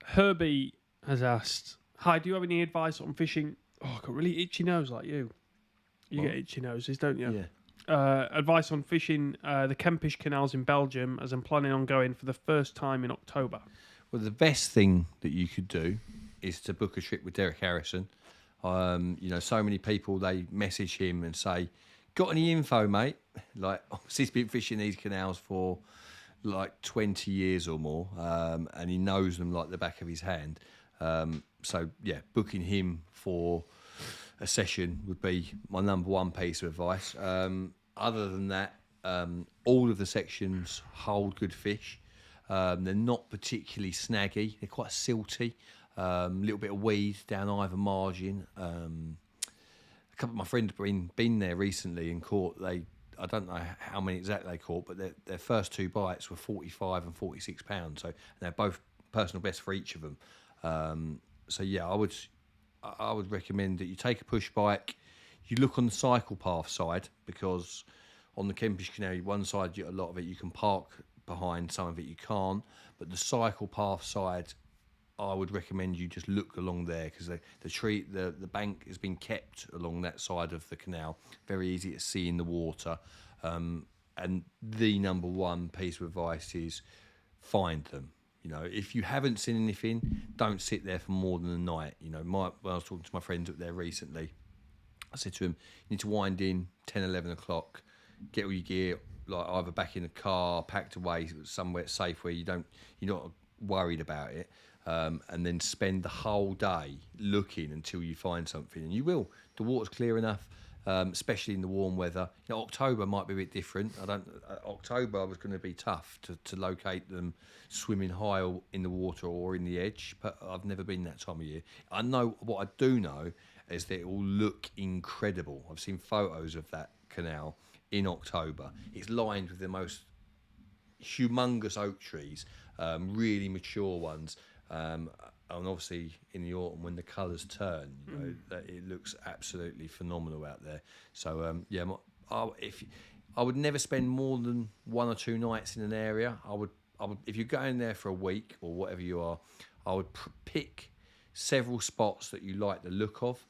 Herbie has asked, hi, do you have any advice on fishing? Oh, I've got really itchy nose like you. You get itchy noses, don't you? Yeah. Advice on fishing the Kempish canals in Belgium, as I'm planning on going for the first time in October. Well, the best thing that you could do is to book a trip with Derek Harrison. So many people, they message him and say, got any info, mate? Like, he's been fishing these canals for like 20 years or more, and he knows them like the back of his hand. Booking him for a session would be my number one piece of advice. Other than that, all of the sections hold good fish. They're not particularly snaggy. They're quite silty. A little bit of weed down either margin. A couple of my friends have been there recently and caught. I don't know how many exactly they caught, but their first 2 bites were 45 and 46 pounds. So they're both personal best for each of them. I would recommend that you take a push bike. You look on the cycle path side, because on the Kempish Canal, one side, a lot of it you can park behind, some of it you can't. But the cycle path side, I would recommend you just look along there, because the bank has been kept along that side of the canal. Very easy to see in the water. And the number one piece of advice is find them. If you haven't seen anything, don't sit there for more than a night. When I was talking to my friends up there recently, I said to him, you need to wind in 10, 11 o'clock, get all your gear, like either back in the car, packed away somewhere safe where you're not worried about it, and then spend the whole day looking until you find something. And you will. The water's clear enough. Especially in the warm weather. October might be a bit different. October was going to be tough to locate them swimming high in the water or in the edge, but I've never been that time of year. I know what I do know is that it will look incredible. I've seen photos of that canal in October. It's lined with the most humongous oak trees, really mature ones. And obviously in the autumn when the colours turn, it looks absolutely phenomenal out there. So I would never spend more than 1 or 2 nights in an area. I would if you're going there for a week or whatever you are, I would pick several spots that you like the look of.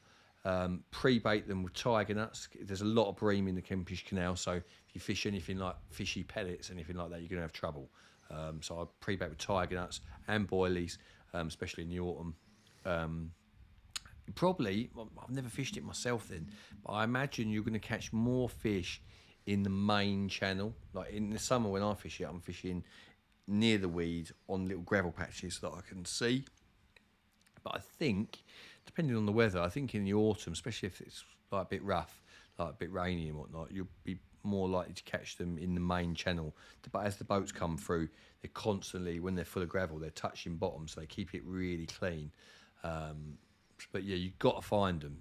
Pre-bait them with tiger nuts. There's a lot of bream in the Kempish Canal, so if you fish anything like fishy pellets, anything like that, you're going to have trouble. So I'd pre-bait with tiger nuts and boilies. Especially in the autumn. Probably, I've never fished it myself then, but I imagine you're going to catch more fish in the main channel. Like in the summer when I fish it, I'm fishing near the weed on little gravel patches that I can see. But I think, depending on the weather, I think in the autumn, especially if it's like a bit rough, like a bit rainy and whatnot, you'll be more likely to catch them in the main channel. But as the boats come through, they're constantly, when they're full of gravel, they're touching bottom, so they keep it really clean. But yeah, you've got to find them.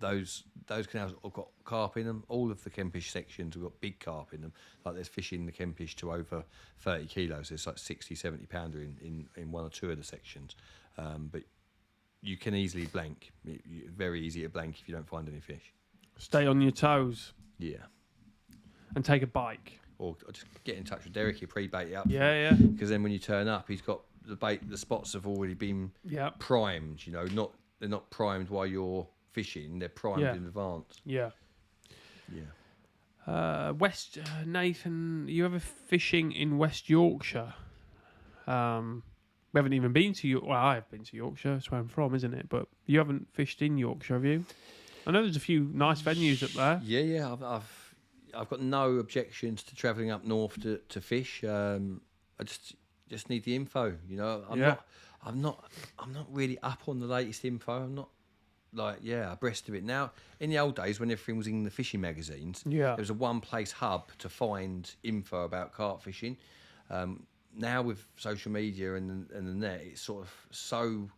Those canals have got carp in them. All of the Kempish sections have got big carp in them. Like there's fish in the Kempish to over 30 kilos. There's like 60, 70 pounder in 1 or 2 of the sections. But you can easily blank. Very easy to blank if you don't find any fish. Stay on your toes. Yeah. And take a bike. Or just get in touch with Derek, you pre-bait it up. Yeah. Because then when you turn up, he's got the bait. The spots have already been primed. They're not primed while you're fishing. They're primed in advance. Yeah. Nathan, you ever fishing in West Yorkshire? We haven't even been to Yorkshire. Well, I have been to Yorkshire. That's where I'm from, isn't it? But you haven't fished in Yorkshire, have you? I know there's a few nice venues up there. Yeah. I've got no objections to travelling up north to fish. I just need the info. I'm not really up on the latest info. I'm not abreast of it now. In the old days, when everything was in the fishing magazines, there was a one-place hub to find info about carp fishing. Now with social media and the net, it's sort of so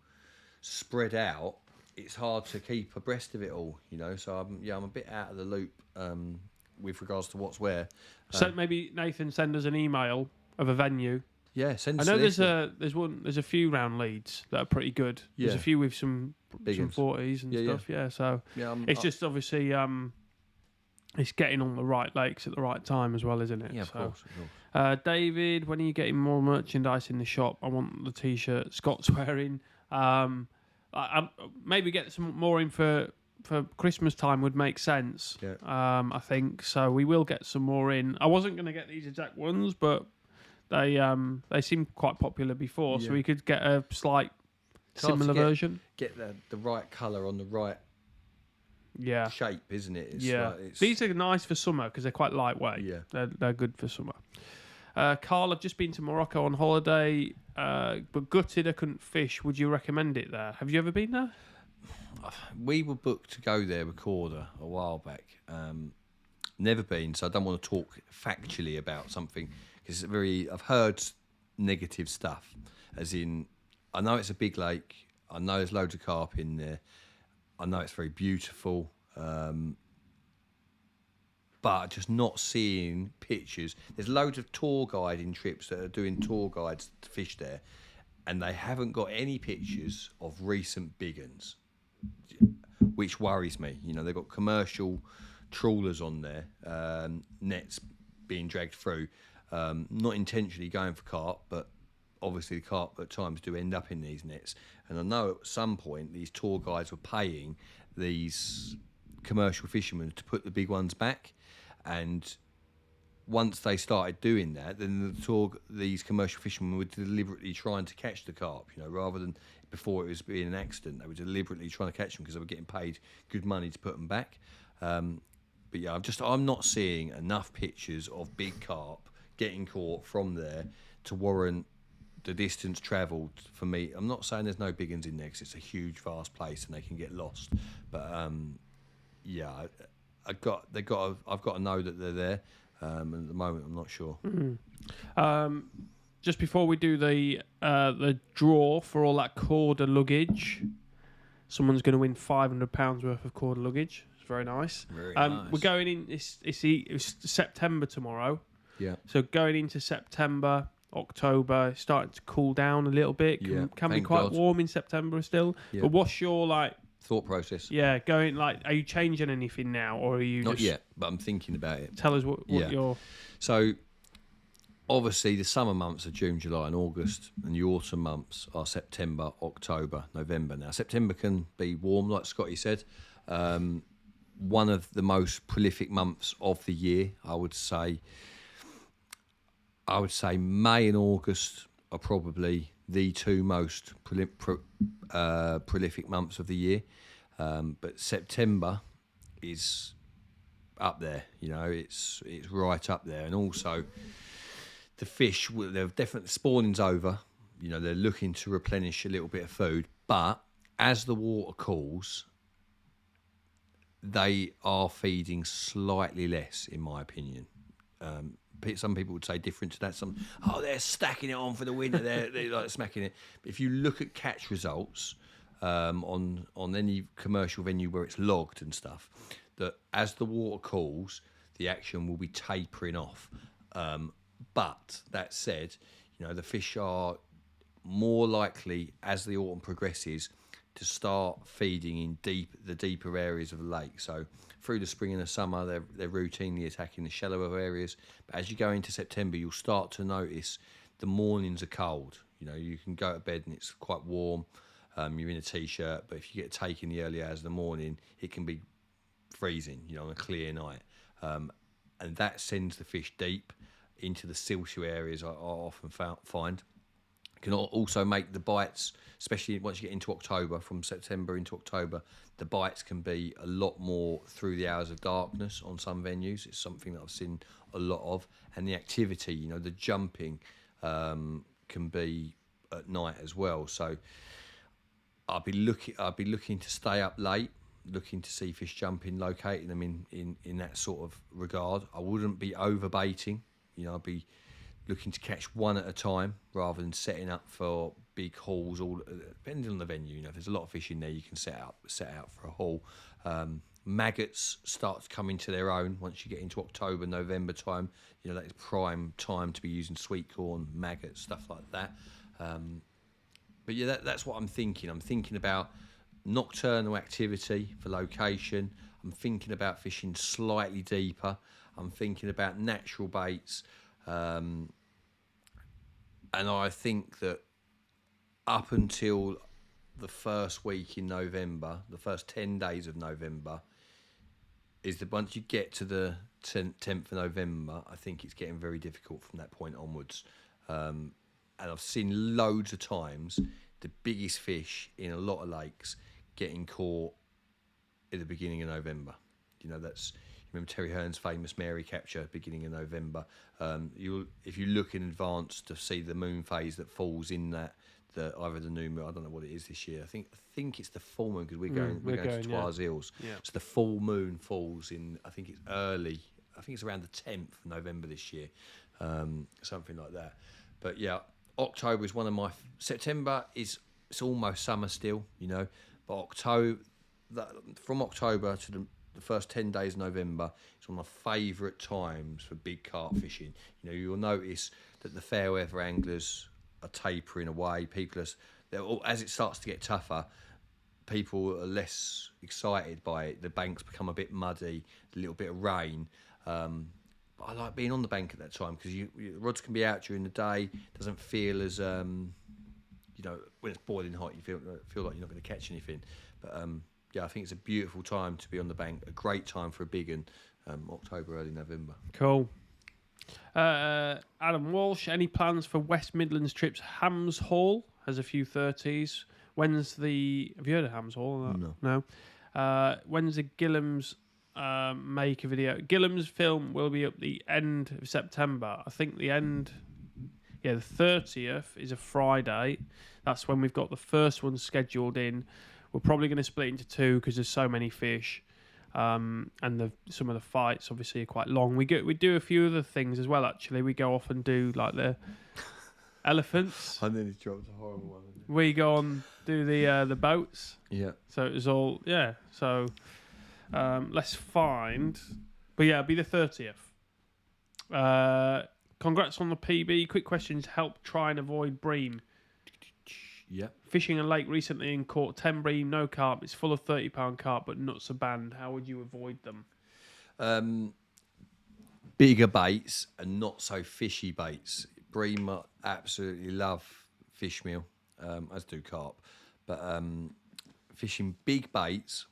spread out. It's hard to keep abreast of it all. So I'm a bit out of the loop. With regards to what's where. So maybe Nathan send us an email of a venue. Yeah, send us. I know there's a few round leads that are pretty good. There's a few with some 40s and stuff. Yeah, so it's just obviously it's getting on the right lakes at the right time as well, isn't it? Yeah, of course. David, when are you getting more merchandise in the shop? I want the t-shirt Scott's wearing. I maybe get some more in for for Christmas time would make sense. Yeah. I think so. We will get some more in. I wasn't going to get these exact ones, but they seemed quite popular before, so Yeah. we could get a slight It's hard to similar version. Get the right colour on the right Yeah. shape, isn't it? It's Yeah. like, it's, These are nice for summer because they're quite lightweight. Yeah. They're good for summer. Carl, I've just been to Morocco on holiday, but gutted I couldn't fish. Would you recommend it there? Have you ever been there? we were booked to go there, recorder, a while back. Never been, so I don't want to talk factually about something because it's I've heard negative stuff, as in, I know it's a big lake. I know there's loads of carp in there. I know it's very beautiful. But just not seeing pictures. There's loads of tour guiding trips that are doing tour guides to fish there, and they haven't got any pictures of recent big uns, which worries me. You know, they've got commercial trawlers on there, nets being dragged through, not intentionally going for carp, but obviously the carp at times do end up in these nets. And I know at some point these tour guides were paying these commercial fishermen to put the big ones back, and once they started doing that, then these commercial fishermen were deliberately trying to catch the carp, you know, rather than before it was being an accident. They were deliberately trying to catch them because they were getting paid good money to put them back. But yeah, I'm not seeing enough pictures of big carp getting caught from there to warrant the distance travelled for me. I'm not saying there's no big uns in there because it's a huge, vast place and they can get lost. But yeah, I've got to know that they're there. And at the moment, I'm not sure. Mm-hmm. Just before we do the draw for all that Corda luggage, someone's going to win £500 worth of Corda luggage. It's very nice. Very nice. We're going in. It's September tomorrow. Yeah. So going into September, October, it's starting to cool down a little bit. Can be thank quite God. warm in September still. Yeah. But what's your Thought process? Yeah, going are you changing anything now, or are you Not just yet, but I'm thinking about it. tell us what Yeah. your So, obviously, the summer months are June, July, and August, and the autumn months are September, October, November. Now, September can be warm, like Scotty said. One of the most prolific months of the year, I would say. May and August are probably the two most prolific months of the year. But September is up there, you know, it's right up there. And also the fish, they're definitely, spawning's over, you know, they're looking to replenish a little bit of food, but as the water cools, they are feeding slightly less, in my opinion. Some people would say different to that. They're stacking it on for the winter. They're like smacking it. But if you look at catch results on any commercial venue where it's logged and stuff, that as the water cools, the action will be tapering off. But that said, you know, the fish are more likely as the autumn progresses to start feeding in the deeper areas of the lake. So through the spring and the summer, they're routinely attacking the shallower areas. But as you go into September, you'll start to notice the mornings are cold. You know, you can go to bed and it's quite warm. You're in a t-shirt, but if you get taken the early hours of the morning, it can be freezing, you know, on a clear night. And that sends the fish deep into the siltier areas, I often find. Can also make the bites, especially once you get into October, from September into October, the bites can be a lot more through the hours of darkness on some venues. It's something that I've seen a lot of. And the activity, you know, the jumping can be at night as well. So I'll be looking to stay up late, looking to see fish jumping, locating them in that sort of regard. I wouldn't be over baiting, you know, I'd be looking to catch one at a time rather than setting up for big hauls. All depending on the venue, you know, if there's a lot of fish in there, you can set out for a haul. Maggots start to come into their own once you get into October, November time. You know, that is prime time to be using sweet corn, maggots, stuff like that. But yeah, that's what I'm thinking. I'm thinking about nocturnal activity for location. I'm thinking about fishing slightly deeper. I'm thinking about natural baits. And I think that up until the first week in November, the first 10 days of November, is that once you get to the 10th of November, I think it's getting very difficult from that point onwards. And I've seen loads of times the biggest fish in a lot of lakes getting caught at the beginning of November. You know, that's, you remember Terry Hearn's famous Mary capture beginning of November. If you look in advance to see the moon phase that falls in that, either the new moon, I don't know what it is this year. I think it's the full moon, because we're going to Twice Hills. Yeah. So the full moon falls in, I think it's early. I think it's around the 10th of November this year, something like that. But yeah, October is one of my. September it's almost summer still, you know. But from October to the first 10 days of November, it's one of my favourite times for big carp fishing. You know, you'll notice that the fair weather anglers are tapering away. As it starts to get tougher, people are less excited by it. The banks become a bit muddy, a little bit of rain. But I like being on the bank at that time, because the rods can be out during the day. It doesn't feel as, you know, when it's boiling hot, you feel like you're not going to catch anything. But yeah, I think it's a beautiful time to be on the bank. A great time for a big one, October, early November. Cool. Adam Walsh, any plans for West Midlands trips? Hams Hall has a few 30s. When's the... Have you heard of Hams Hall? No. When's the Gillam's make a video? Gillam's film will be up the end of September. I think the end... Yeah, the 30th is a Friday. That's when we've got the first one scheduled in. We're probably going to split into two because there's so many fish. And some of the fights obviously are quite long. We do a few other things as well. Actually, we go off and do like the elephants. And then he dropped a horrible one. We go on do the boats. Yeah. So it was all So let's find. But yeah, it'll be the 30th. Congrats on the PB. Quick questions help try and avoid bream. Yeah. Fishing a lake recently and caught 10 bream, no carp. It's full of 30-pound carp, but nuts are banned. How would you avoid them? Bigger baits and not so fishy baits. Bream absolutely love fish meal, as do carp. But fishing big baits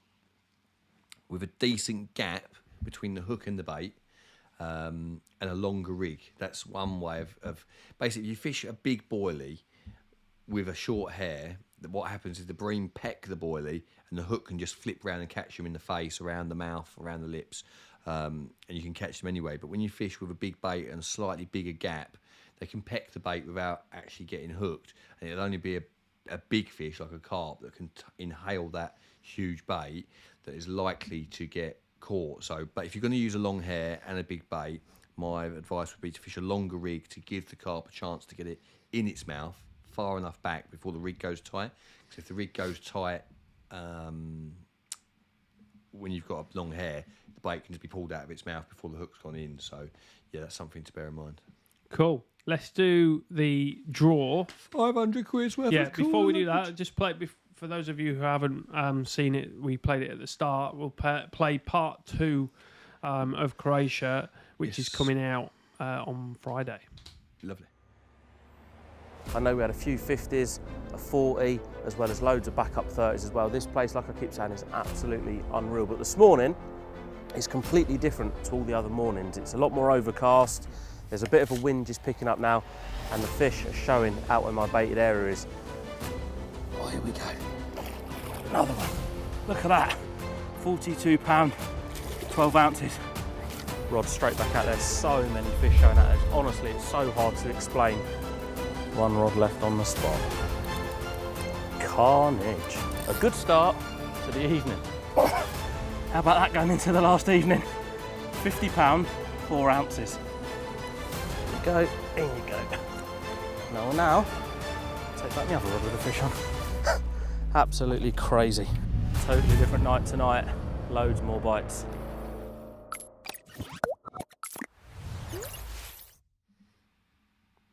with a decent gap between the hook and the bait, and a longer rig. That's one way of basically, you fish a big boilie with a short hair, what happens is the bream peck the boilie and the hook can just flip around and catch them in the face, around the mouth, around the lips, and you can catch them anyway. But when you fish with a big bait and a slightly bigger gap, they can peck the bait without actually getting hooked, and it'll only be a big fish like a carp that can inhale that huge bait that is likely to get caught. So, but if you're going to use a long hair and a big bait, my advice would be to fish a longer rig to give the carp a chance to get it in its mouth far enough back before the rig goes tight. Because if the rig goes tight when you've got a long hair, the bait can just be pulled out of its mouth before the hook's gone in. So yeah, that's something to bear in mind. Cool. Let's do the draw. 500 quid's worth. Yeah, before we do that, just play for those of you who haven't seen it. We played it at the start. We'll play part 2 of Croatia, which is coming out on Friday. Lovely. I know we had a few 50s, a 40, as well as loads of backup 30s as well. This place, like I keep saying, is absolutely unreal. But this morning is completely different to all the other mornings. It's a lot more overcast. There's a bit of a wind just picking up now, and the fish are showing out where my baited area is. Oh, here we go. Another one. Look at that. 42 pound, 12 ounces. Rod straight back out there. So many fish showing out there. Honestly, it's so hard to explain. One rod left on the spot. Carnage. A good start to the evening. How about that going into the last evening? 50 pound, 4 ounces. There you go, in you go. Now, take back the other rod with the fish on. Absolutely crazy. Totally different night tonight. Loads more bites.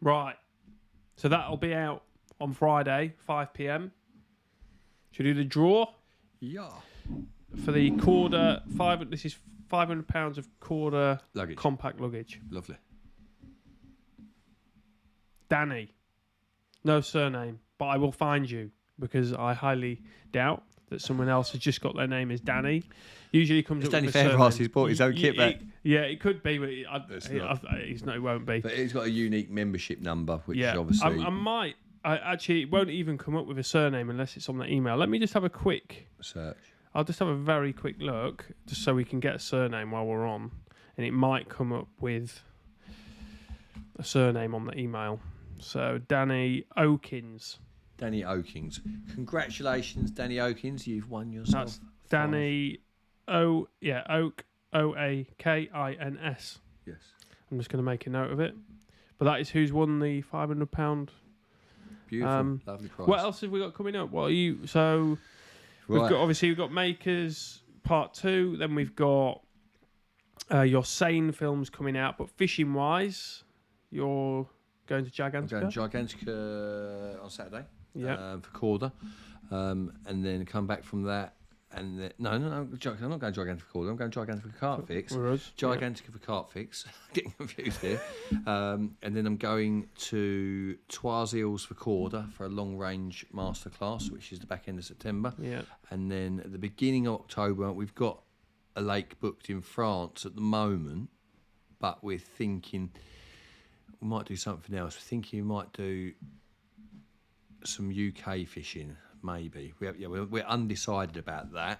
Right. So that'll be out on Friday, 5 p.m. Should we do the draw? Yeah. For the Corda, this is £500 of Corda Luggage. compact luggage. Lovely. Danny. No surname, but I will find you because I highly doubt that someone else has just got their name as Danny. Usually comes It's up Danny with a surname. Fairbrass. He's bought his own kit back. Yeah, it could be, but it won't be. But he's got a unique membership number, which Yeah, obviously... Actually, it won't even come up with a surname unless it's on the email. Let me just have a quick search. I'll just have a very quick look, just so we can get a surname while we're on, and it might come up with a surname on the email. So Danny Oakins. Danny Oakins. Congratulations, Danny Oakins. You've won yourself. That's Danny Oakins. Yes. I'm just going to make a note of it. But that is who's won the £500. Beautiful, lovely prize. What else have we got coming up? What are you? So we've got Makers Part 2. Then we've got your Sane films coming out. But fishing wise, you're going to Gigantica. I'm going to Gigantica on Saturday. Yeah. For Corda, and then come back from that. And then, no, I'm not going Gigantica for Corda. I'm going Gigantica for CarpFix. Gigantica for CarpFix. Getting confused here. And then I'm going to Trois Eels for Corda for a long range masterclass, which is the back end of September. Yeah. And then at the beginning of October, we've got a lake booked in France at the moment, but we're thinking we might do something else. We're thinking we might do some UK fishing. Maybe we're undecided about that.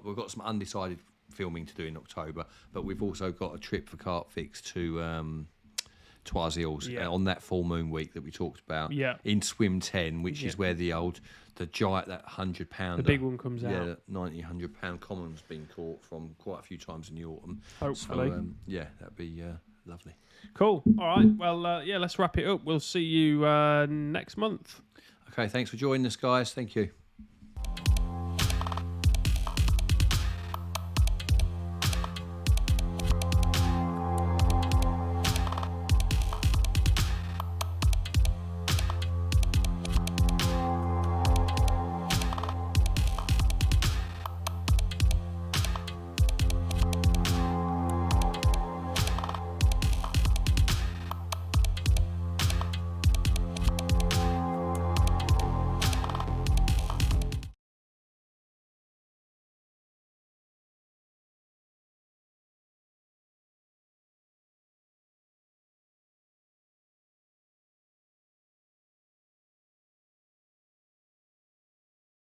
We've got some undecided filming to do in October, but we've also got a trip for CarpFix to Trois Eels on that full moon week that we talked about. Yeah. In Swim 10, which is where the giant, that £100, the big one comes out. Yeah, 90, £100 common's been caught from quite a few times in the autumn. Hopefully, so, that'd be lovely. Cool. All right. Well, let's wrap it up. We'll see you next month. Okay, thanks for joining us, guys. Thank you.